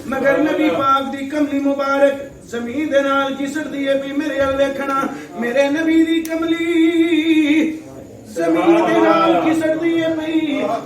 مگر نبی پاک دی کملی مبارک زمین دے نال گھسٹ دیے بھی میرے ال دیکھنا میرے نبی دی کملی زمین دے نال گھسٹ دیے بھی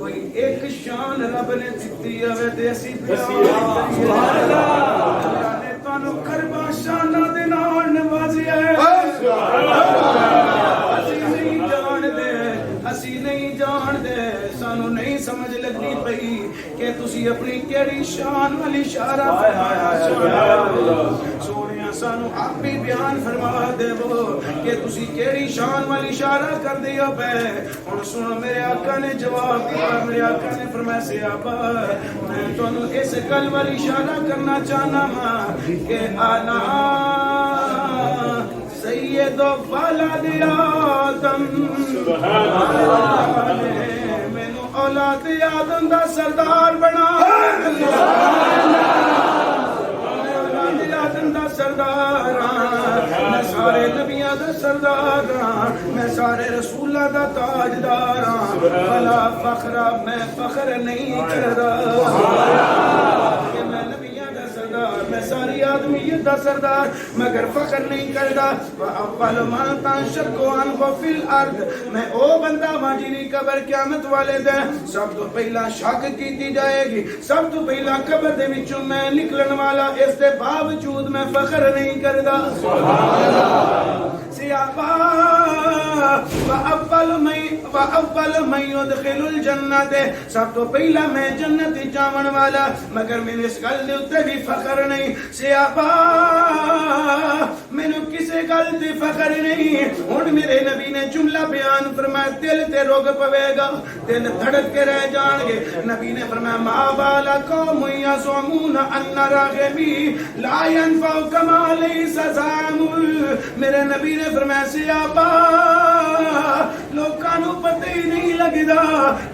کوئی ایک شان رب نے دیتی ہے تے اسی اللہ نے تانوں کربا شاناں دے نال نوازیا ہے اسی نہیں جان دے سانو نہیں سمجھ لگنی پئی کہ تسی اپنی کیڑی شان والی اشارہ سونیا سانو آپ بھی بیان فرما دے وہ کہ تسی کیڑی شان والی اشارہ کر دیا پہ ہن سنو میرے آقا نے جواب دیا میرے آقا نے فرمایا صحابہ میں تانوں اس گل والی اشارہ کرنا چاہنا ہاں کہ انا سید ولد آدم مینوں اولاد آدم دا سردار بنا اولاد آدم دا سردار میں سارے نبیاں دا سردار میں سارے رسولاں دا تاجدار بلا فخر میں فخر نہیں کردا کہ میں نبیاں دا سردار میں ساری آدمیت دا سردار مگر فخر نہیں کردا اول من تنشق عنہ فی الارض میں او بندہ ہاں جنی قبر قیامت والے دن سب تو پہلا شک کیتی جائے گی سب تو پہلا قبر دے وچوں میں نکلن والا اس دے باوجود میں فخر نہیں کردا سیابا وَأَوَّلُ مَن يُدْخِلُ الْجَنَّةَ سب تو پہلا میں جنت جاون والا مگر میں اس گل دے اوتے بھی فخر نہیں سیابا مینوں کسے گل تے فخر نہیں ہن میرے نبی نے جملہ بیان فرمایا دل تے روگ پوے گا دل دھڑک کے رہ جان گے نبی نے فرمایا ما بال قوم یزعمون ان راغبی لا ينفع كما ليس زعم میرے نبی نے فرمایا سیابا لوکاں نوں پتہ ہی نہیں لگدا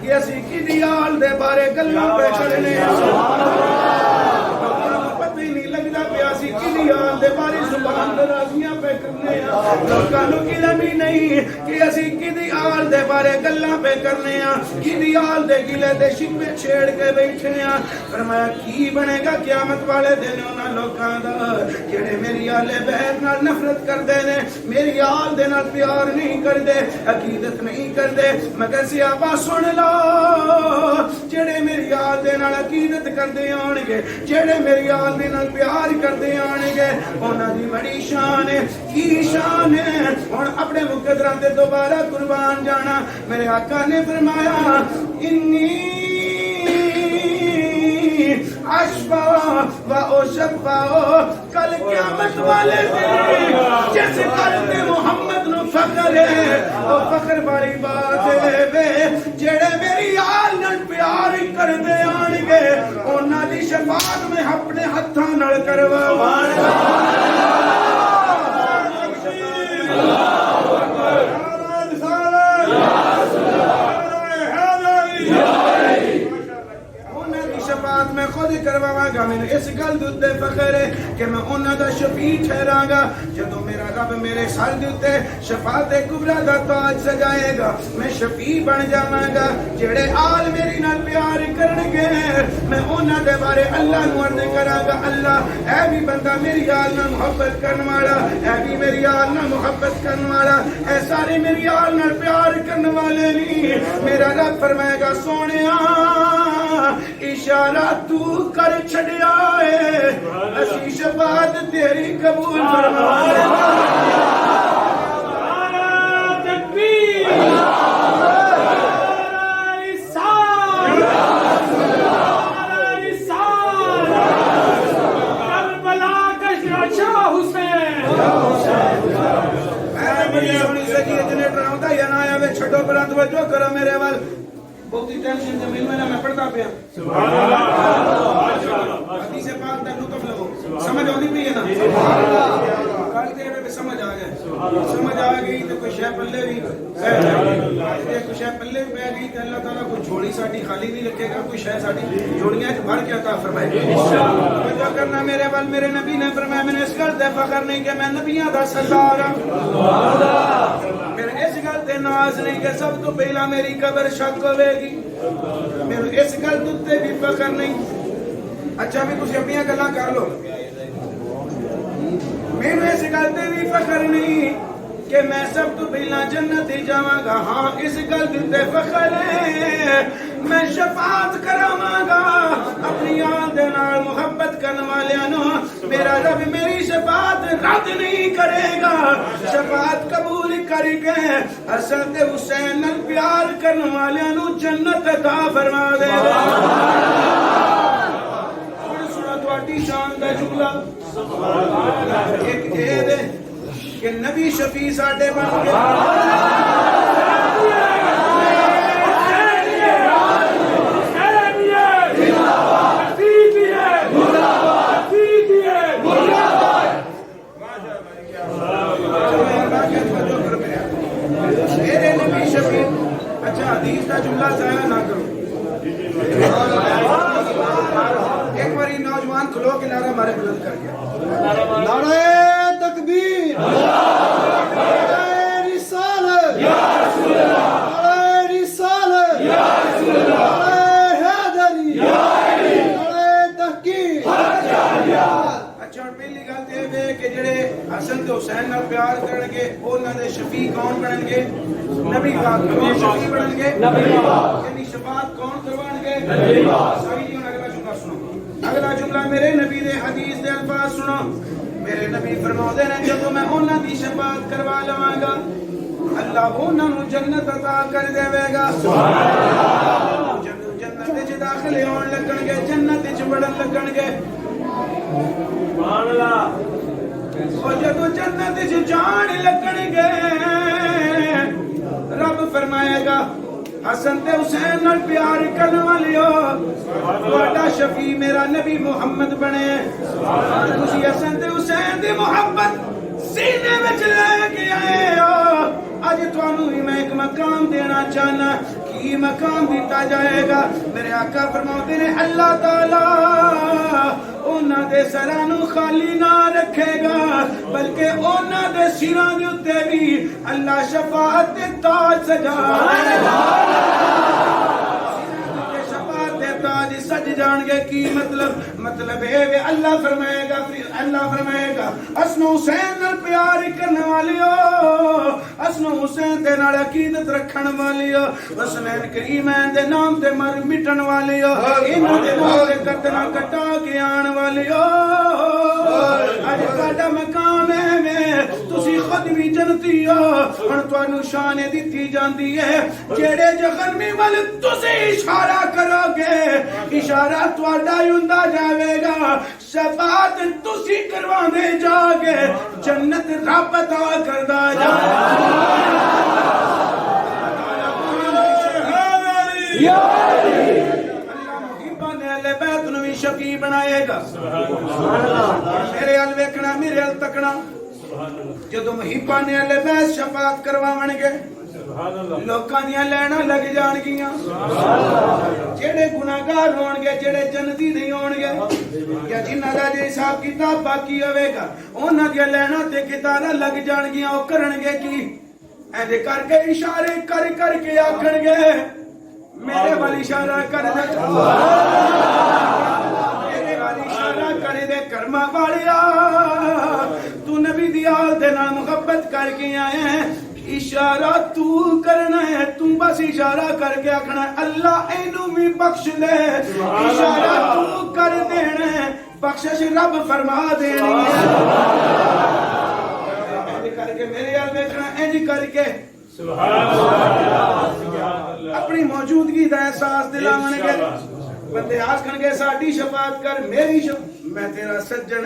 کہ اسی کدی حال دے بارے گلاں پہ کرنے اسی کدی حال دے بارے زبان درازیاں پہ کرنے لوکاں نوں علم ہی نہیں کہ اسی کدی حال دے بارے گلاں پہ کرنے کدی حال دے گلے دے شکوے چھیڑ کے بیٹھے فرمایا کی بنے گا قیامت والے دن انہاں لوکاں دا جڑے میری اہل بیت نال نفرت کردے نے میری آل دے نال پیار نہیں کردے عقیدت نہیں کردے مگر صحابہ سن لو جڑے میری آل دے نال عقیدت کردے آن گے جڑے میری آل دے نال پیار کردے آن گے انہاں دی بڑی شان ہے کی شان ہے ہن اپنے مقدراں تے دوبارہ قربان جانا میرے آقا نے فرمایا انی اشفا و اشفا کل قیامت والے دن جس قلب محمد نو فخر ہے او فخر والی بات ہے جڑے میری آل نال پیار کردے آن گے انہاں دی شفاعت میں اپنے ہتھاں نال کرواواں میں خود کرواواں گا میں اس گل دے فخر ہے کہ میں انہاں دا شفیع ٹھہراں گا جدوں میرا رب میرے سر دے شفاعت کبریٰ دا تاج سجائے گا میں شفیع بن جاواں گا جڑے آل میری نال پیار کرن گے میں انہاں دے بارے اللہ نوں عرض کراں گا اللہ اے بھی بندہ میری آل نال محبت کرن والا اے بھی میری آل نال محبت کرن والا اے سارے میری آل نال پیار کرن والے نہیں میرا رب فرمائے گا سونیا اشارہ تو کر چھڑیا ہے اسی شفاعت تیری قبول فرما تکبیر کربلا کا شاہ حسین جنریٹر آتا یا نہ آیا وے چھٹو پر توجہ کرو میرے وال بہت ہی ٹینشن سے میں پڑھتا پیا سبحان اللہ حدیث پاک دا لطف لو سمجھ آتی پئی ہے نا کل تے میں سمجھ آ گیا سمجھ آ گئی تو کوئی شے پلے بھی کوئی شے پلے پہ گئی تے اللہ تعالیٰ کوئی جھوڑی ساڈی خالی نہیں رکھے گا کوئی شے ساڈی جھوڑیاں وچ بھر کے عطا فرمائے گا توجہ کرنا میرے وال میرے نبی نے فرمایا میں اس گل تے فخر نہیں کہ میں نبیاں دا سردار ہوں پھر اس گل تے ناز نہیں کہ سب تو پہلا میری قبر شک ہوے گی میرے اس گل تے بھی فخر نہیں اچھا بھی تسی اپنی گلاں کر لو میرے اس گل تے بھی فخر نہیں کہ میں سب تو پہلا جنت ہی جاواں گا. ہاں اس گل تے فخر ہے میں شفاعت کراواں گا اپنی آل دے نال محبت کرن والیاں نو. میرا رب میری شفاعت رد نہیں کرے گا. شفاعت قبول کر کے حسن تے حسین نال پیار کرن والیاں نو جنت عطا فرما دے گا. سنو تواڈی شان دا جملہ ایک اے دے کہ نبی شفیع ساڈے بن گئے. میرے نبی شفیع. اچھا حدیث کا جملہ ضائع نہ کرو. ایک باری نوجوان کھلو کے نعرہ ہمارے بلند کر گیا. نعرہ تکبیر، نعرہ رسالت، نعرہ رسالت، نعرہ حیدری، نعرہ تحقیق. اچھا اور پہلی گل تے وے کہ جڑے حسن تے حسین نال پیار کرن گے انہاں دے شفیع کون بنن گے؟ نبی پاک. کون شفیع بنن گے؟ نبی پاک. یعنی شفاعت کون کروان گے؟ نبی پاک. ساری جی اگلا جملہ سنو. اگلا جملہ میرے نبی دے حدیث دے الفاظ سنو. میرے نبی فرماؤندے نے جدوں میں انہاں دی شفاعت کروا لواں گا اللہ انہاں نوں جنت عطا کر دے گا. سبحان اللہ. جنت وچ داخل ہون لگن گے جنت وچ بڑھن لگن گے. سبحان اللہ. اور جدوں جنت وچ جان لگن گے رب فرمائے گا حسن تے حسین نال پیار کرن والیو تہاڈا شفیع میرا نبی محمد بنے. تسی حسن تے حسین دی محبت سینے وچ لے کے آئے ہو. اج تانوں ہی میں ایک مقام دینا چاہنا. کی مقام دیتا جائے گا؟ میرے آقا فرماتے ہیں اللہ تعالی انہاں دے سراں نوں خالی نہ رکھے گا بلکہ انہاں دے سراں دے اوتے بھی اللہ شفاعت دے تاج سجائے گا. شفاعت دے تاج سج جان گے. کی مطلب اے وے اللہ فرمائے گا حسن حسین نال پیار کرنے والیو حسن حسین دے نال عقیدت رکھن والیو حسنین کریمین دے نام تے مر مٹن والیو انہاں دے نام تے قتل کٹا کے آن والیو. اج تہاڈا مقام ہے تسی خود بھی جنتی ہو. ہن تانوں شان دتی جاندی ہے جڑے جہنمی ول تسی اشارہ کرو گے اشارہ تہاڈا ہی ہوندا جاوے گا. شفاعت تسی کروانے جاگے جنت رب عطا کردا جائے. اللہ محباں نے اہل بیت نوں بھی شفیع بنائے گا. میرے ال ویکھنا میرے ال تکنا. جدوں محباں نے اہل بیت شفاعت کرواون گے لوکاں دیاں لینا لگ جان گیاں. جڑے گناہگار ہون گے جڑے جنتی نہیں ہون گے یا جنہاں دا جے حساب کتاب باقی ہوے گا انہاں دیاں لینا تے کتاراں لگ جان گیاں. او کرن گے کی ایندے کر کے اشارے کر کے آکھن گے میرے والی اشارہ کر دے میرے والی اشارہ کر دے کرما والیا تو نبی دی آل دے نال محبت کر کے آئے ہیں. اشارہ تو کرنا ہے تو بس اشارہ کر کے آکھنا ہے اللہ اینوں بھی بخش دے. اشارہ تو کر دینا ہے بخشش رب فرما دینی ہے. کر کے میرے یار دیکھنا انج کر کے اپنی موجودگی دا احساس دلاون گے. بندے آکھن گے ساڈی شفاعت کر میری میں تیرا سجن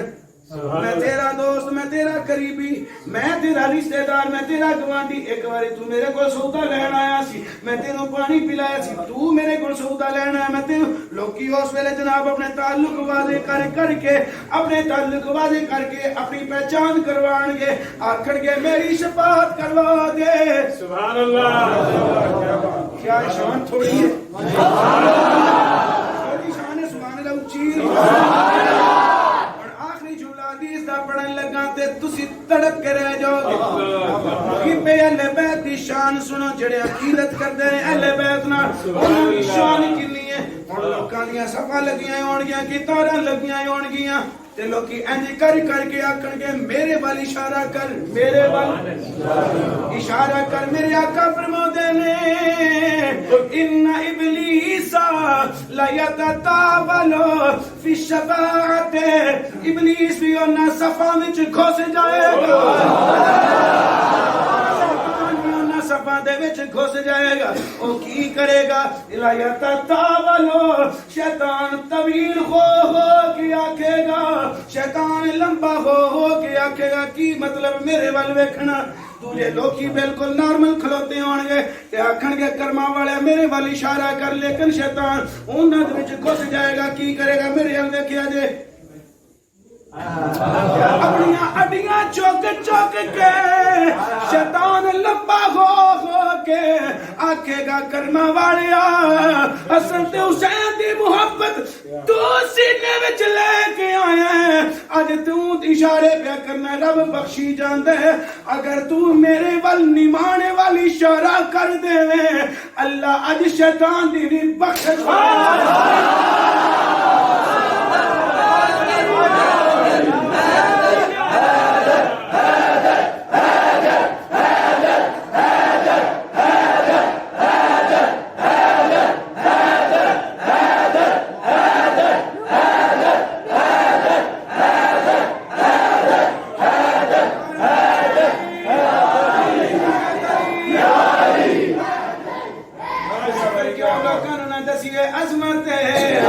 میں تیرا دوست میں تیرا قریبی میں تیرا رشتہ دار میں تیرا گوانڈی. ایک باری تو میرے کو سودا لین آیا سی میں تینوں پانی پلایا سی تو میرے کو سودا لین آیا میں تینوں. لوکی اس ویلے جناب اپنے تعلق واضح کر کے اپنے تعلق واضح کر کے اپنی پہچان کروان گے آکھن گے میری شفاعت کروا دے. سبحان اللہ. کیا شان تھوڑی ہے تھوڑی شان ہے. سبحان اللہ اونچی پڑھن لگا تے تسی تڑپ کے رہ جاؤ گے. کہ اہل بیت دی شان سنو جڑے عقیدت کردے نے اہل بیت نال انہاں دی شان کتنی ہے. ہن لوکاں دیاں صفاں لگیاں ہون گیاں کتاراں لگیاں ہون گیاں تے لوکی انج کر کر کے آکھن گے میرے وال اشارہ کر، میرے وال اشارہ کر۔ میرے آقا فرماتے نے ان ابلیس لا یتطاول فی الشفاعۃ، ابلیس بھی انہاں صفاں وچ گھس جائے گا، صفاں دے وچ گھس جائے گا۔ او کی کرے گا؟ لا یتطاول، شیطان طویل ہو کے آکھے گا، شیطان لمبا ہو کے آکھے گا۔ کی مطلب؟ میرے وال ویکھنا، تجھے لوکی بالکل نارمل کھلوتے ہون گے تے آکھن گے کرما والے میرے وال اشارہ کر، لیکن شیطان انہاں دے وچ گھس جائے گا۔ کی کرے گا؟ میرے ال دیکھیا جے اپنی اڈیاں چوک چوک کے شیطان لمبا ہو کے آکھے گا کرما والیا حسن تے حسین دی محبت تو سینے وچ لے کے آیا ہے، اج تو اشارے پہ کرنا رب بخشی جاندا ہے۔ اگر تو میرے ول نمانے والی اشارہ کر دے اللہ اج شیطان دی بھی بخشش عظمت ہے۔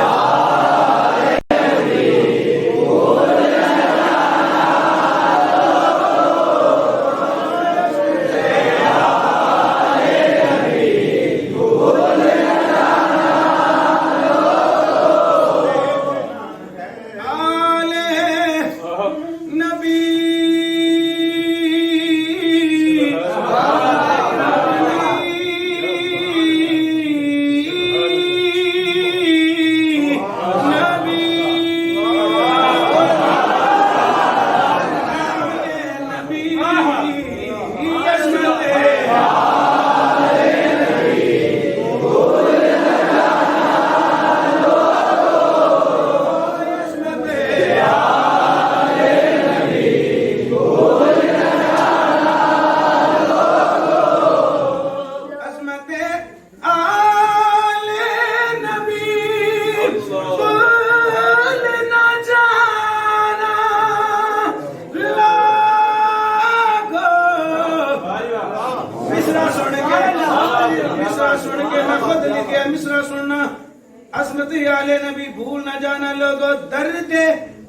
عظمت آل نبی بھول نہ جانا لوگو درد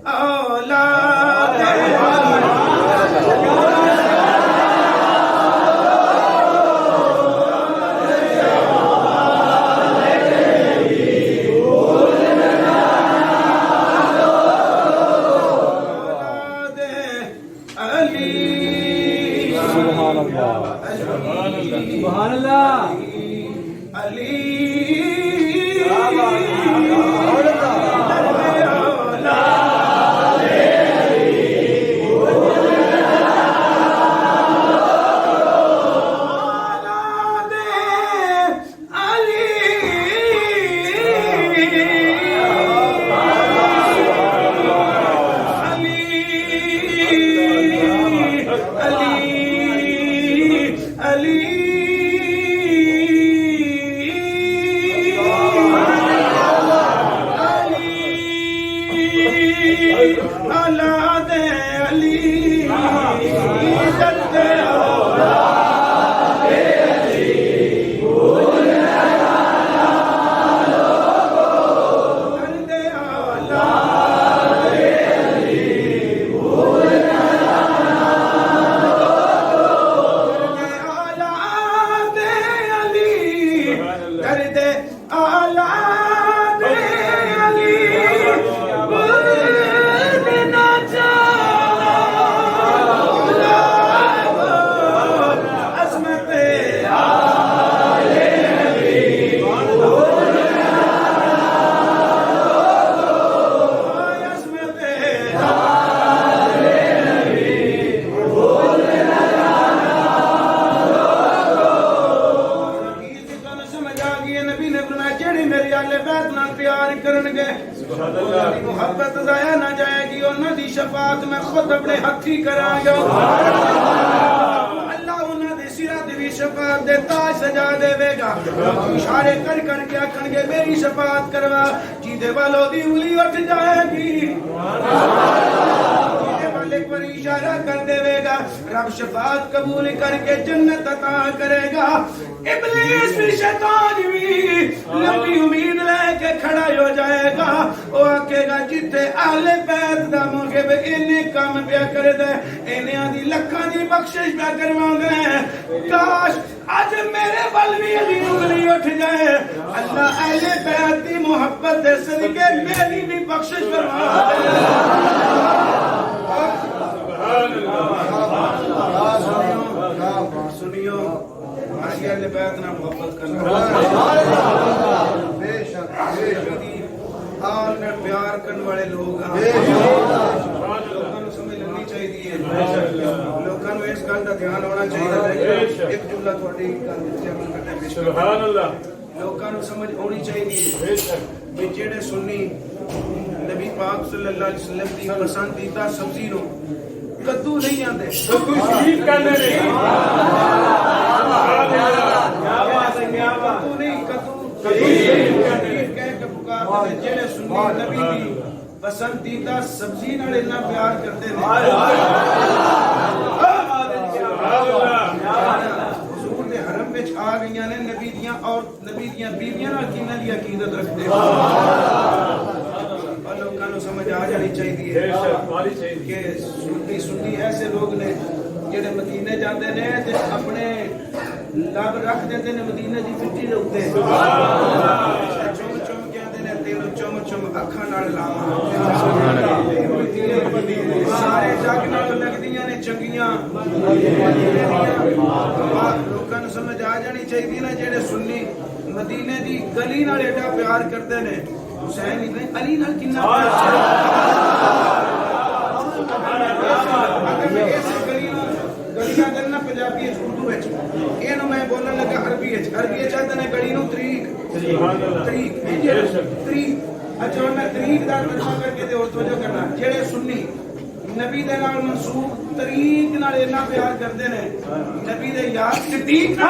اولاد سبحان اللہ علی انہاں دی محبت ضائع نہ جائے گی، انہاں دی شفاعت میں خود اپنے ہاتھی کراں گا، اللہ انہاں دی سرات دی شفاعت دے تاج سجا دے گا، اشارے کر کر کے آکھن گے میری شفاعت کروا، جیدے والوں دی انگلی اٹھ جائے گی، ایک بار اشارہ کر دے گا، رب شفاعت قبول کر کے جنت عطا کرے گا، ابلیس بھی شیطان بھی لمبی امید لے کے کھڑا ہو جائے گا، وہ آکے گا جتے اہل بیت دا محب انہیں کام پیا کر دے، انہیں دی لکھاں دی بخشش پیا کروا دے، کاش آج میرے بلوی بھی انگلی اٹھ جائے، اللہ اہل بیت دی محبت دے صدقے میری بھی بخشش کروا دے۔ سنیو آج اہل بیت نہ محبت کرنا، بے شک آل میں پیار کرنے والے لوگ ہیں، لوگوں کو سمجھ لگنی چاہیے، لوگوں کو اس گل کا دھیان ہونا چاہیے، ایک جملہ تھوڑی عمل کرنا ہے، سبحان اللہ، لوگوں کو سمجھ ہونی چاہیے کہ جڑے سنی نبی پاک صلی اللہ علیہ وسلم کی پسندیدہ سبزی نو کدو نہیں آتے، کدو شریف کرنے نہیں، کدو نہیں، کدو شریف کہہ کے پکارتے ہیں، جڑے سنی نبی دی پسندیدہ سبزی نال اتنا پیار کرتے ہیں، حضور دے حرم وچ آ گئیاں نے نبی دیاں اور نبی دیاں بیویاں نال کیناں دی عقیدت رکھتے ہیں، اور لوگوں کو سمجھ آ جانی چاہیے کہ سنی ایسے لوگ نے جڑے مدینے جاندے نے تے اپنے لب رکھ دیندے نے مدینے دی مٹی دے اوتے، چم چم کے آندے نے تینوں چم چم اکھاں نال لاواں، سارے جگ نال لگدیاں نے چنگیاں، لوکاں نوں سمجھ آ جانی چاہیے نا جڑے سنی مدینے دی گلی نال ایڈا پیار کرتے نے، حسین ابن علی نال کنا پیار اگر میں اس گلیاں کرنا پنجابی اردو وچ اینو میں بولن لگا عربی وچ آندے نے گلی نوں طریق، اچھا میں طریق دا ترجمہ کر کے تے اور توجہ کرنا، جڑے سنی نبی دے نال منسوب طریق نال اتنا پیار کرتے نے، نبی دے یار صدیق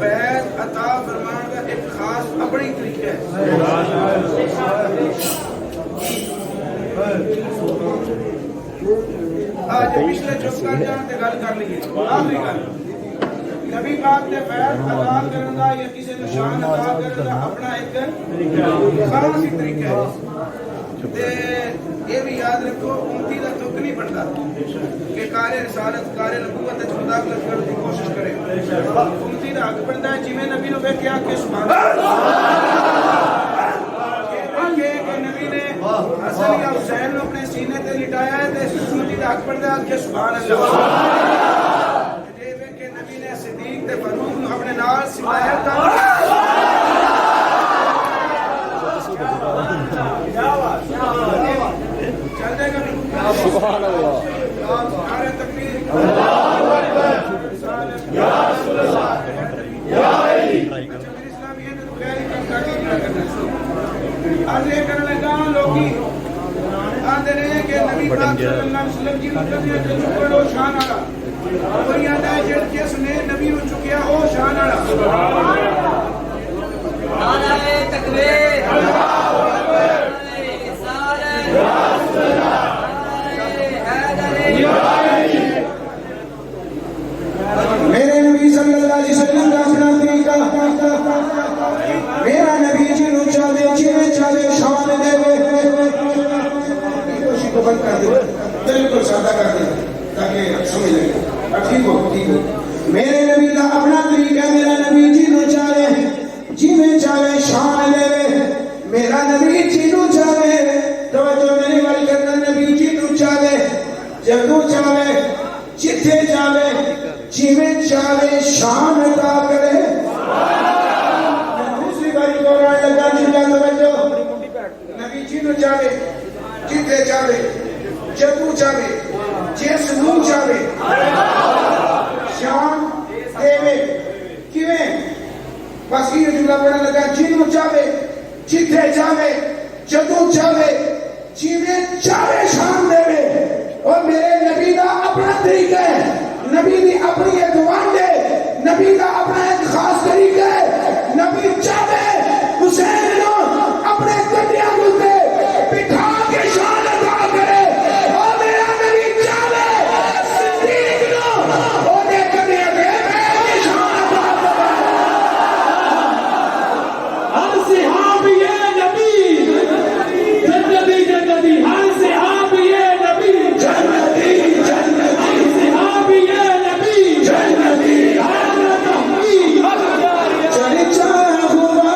بیعت عطا فرمان کا ایک خاص اپنی طریقہ ہے، آج پچھلے چپ کر جان تے گل کر لیے، آخری گل نبی پاک نے بیعت عطا کرن دا یا کسی نشان عطا کرن دا اپنا ایک خاص ہی طریقہ ہے، تے یہ بھی یاد رکھو امتی دا تک نہیں بنتا کہ کار رسالت کار نبوت وچ مداخلت کرنے کی کوشش کرے، امتی دا حق بنتا ہے جویں نبی نو ویکھ کے آ کے سبحان اللہ کہ نبی نے حسن یا حسین نو اپنے سینے تے لٹایا ہے تے امتی دا حق بنتا ہے کہ سبحان اللہ، جے ویکھ کے نبی نے صدیق تے فاروق نو اپنے نال سمایا تھا، سبحان اللہ، نعرہ تکبیر، اللہ اکبر، یا رسول اللہ، یا علی، اچھا میرے اسلام یہ تو خیر ہی کام کرنا آدھے کرنے لگا لوگی آدھے نے کہ نبی پاک صلی اللہ علیہ وسلم جی مقدمے جو چکے ہو شان آڑا اور یاد ہے جڑ جس نے نبی ہو چکیا ہو شان آڑا نعرہ تکبیر میرے نبی صلی اللہ علیہ وسلم کا اپنا طریقہ میرا نبی جنوں چاہے جنہیں چاہے شان دے کوشش کو بند کر دے بالکل سادہ کر دے تاکہ سمجھ لیں ٹھیک ہو میرے نبی کا اپنا طریقہ میرا نبی جنوں چاہے جنہیں چاہے شان دے میرا نبی جنوں چاہے توجہ میری والی کرنا نبی جنوں چاہے جدوں چاہے جتھے چاہے جیویں چاہے شان عطا کرے دوسری باری دہرانے لگا جھولا توجہ نبی جنوں چاہے جتھے چاہے جدوں چاہے جس نوں چاہے شان دے کیویں بس یہ جملہ پڑھنے لگا جنوں چاہے جتھے چاہے جدوں چاہے جیویں چاہے شان دے اور میرے نبی کا اپنا طریقہ ہے نبی کی اپنی ایک وانڈ ہے نبی کا اپنا ایک خاص طریقہ ہے نبی چاہے حسین نو اپنے کندھیاں تے بٹھا کے شان عطا کرے اور میرا نبی چاہے صدیق نو اودے کندھیاں تے بیٹھ کے شان عطا کرے ہم سے آپ یہ نبی جنتی جنتی ہم سے آپ یہ نبی جنتی ہم سے آپ یہ نبی جنتی ہم تحقیق چرچا ہوا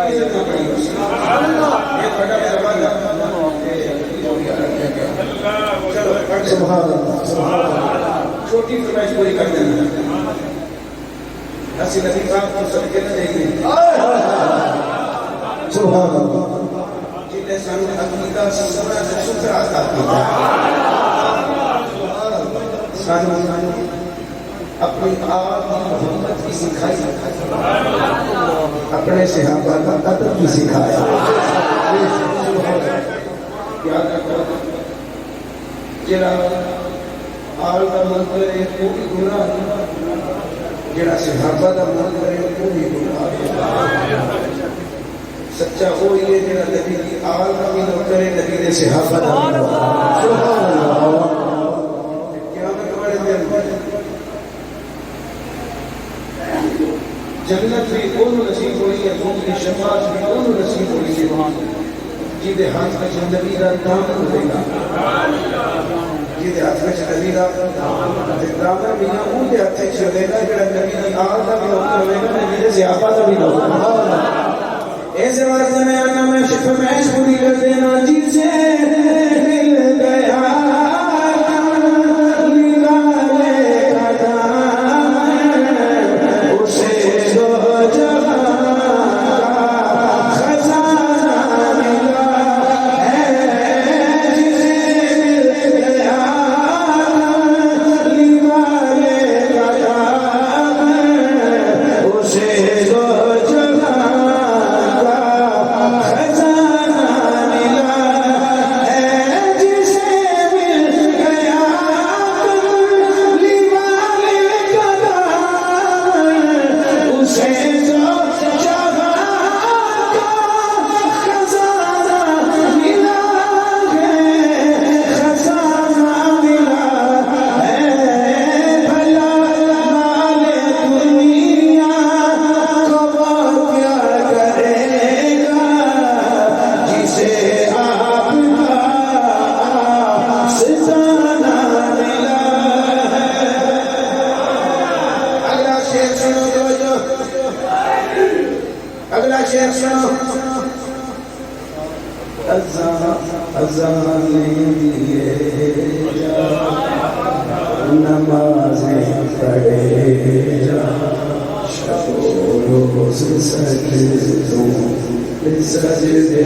عزت نہ پڑی یہ بڑا میرا وعدہ سبحان اللہ چھوٹی فرمائش پوری کر دینا اسی نبی پاک کو صدقے نہ دیں گے سبحان اللہ جنہیں سانو عقیدہ سمرا سے سترا عطا کیا سانو اپنی آپ محمد کی سکھائی اپنے صحابہ کا ادب کی سکھایا یاد رکھو جڑا آل کا من کرے کوئی گناہ جڑا صحابہ کا من کرے کوئی گناہ سچا وہی ہے جڑا نبی کی آل کا من کرے نبی کے صحابہ کا من سبحان اللہ قیامت والے دن جنت بھی ان نصیب ہوئی ہے ان کی شفاعت بھی ان نصیب ہوئی ہے جیدے ہاتھ میں نبی کا دامن ہوئے گا جیدے ہاتھ میں نبی کا دامن بھی نہ ان کے ہاتھ میں چلے گا جڑا نبی کی آل کا بھی نوکر ہوئے گا نبی کے صحابہ کا بھی نوکر ایسے واسطے میں آنا میں شفا میں پوری کر دینا جسے مل گیا نمازیں پڑھے جا روز سجدوں سجدے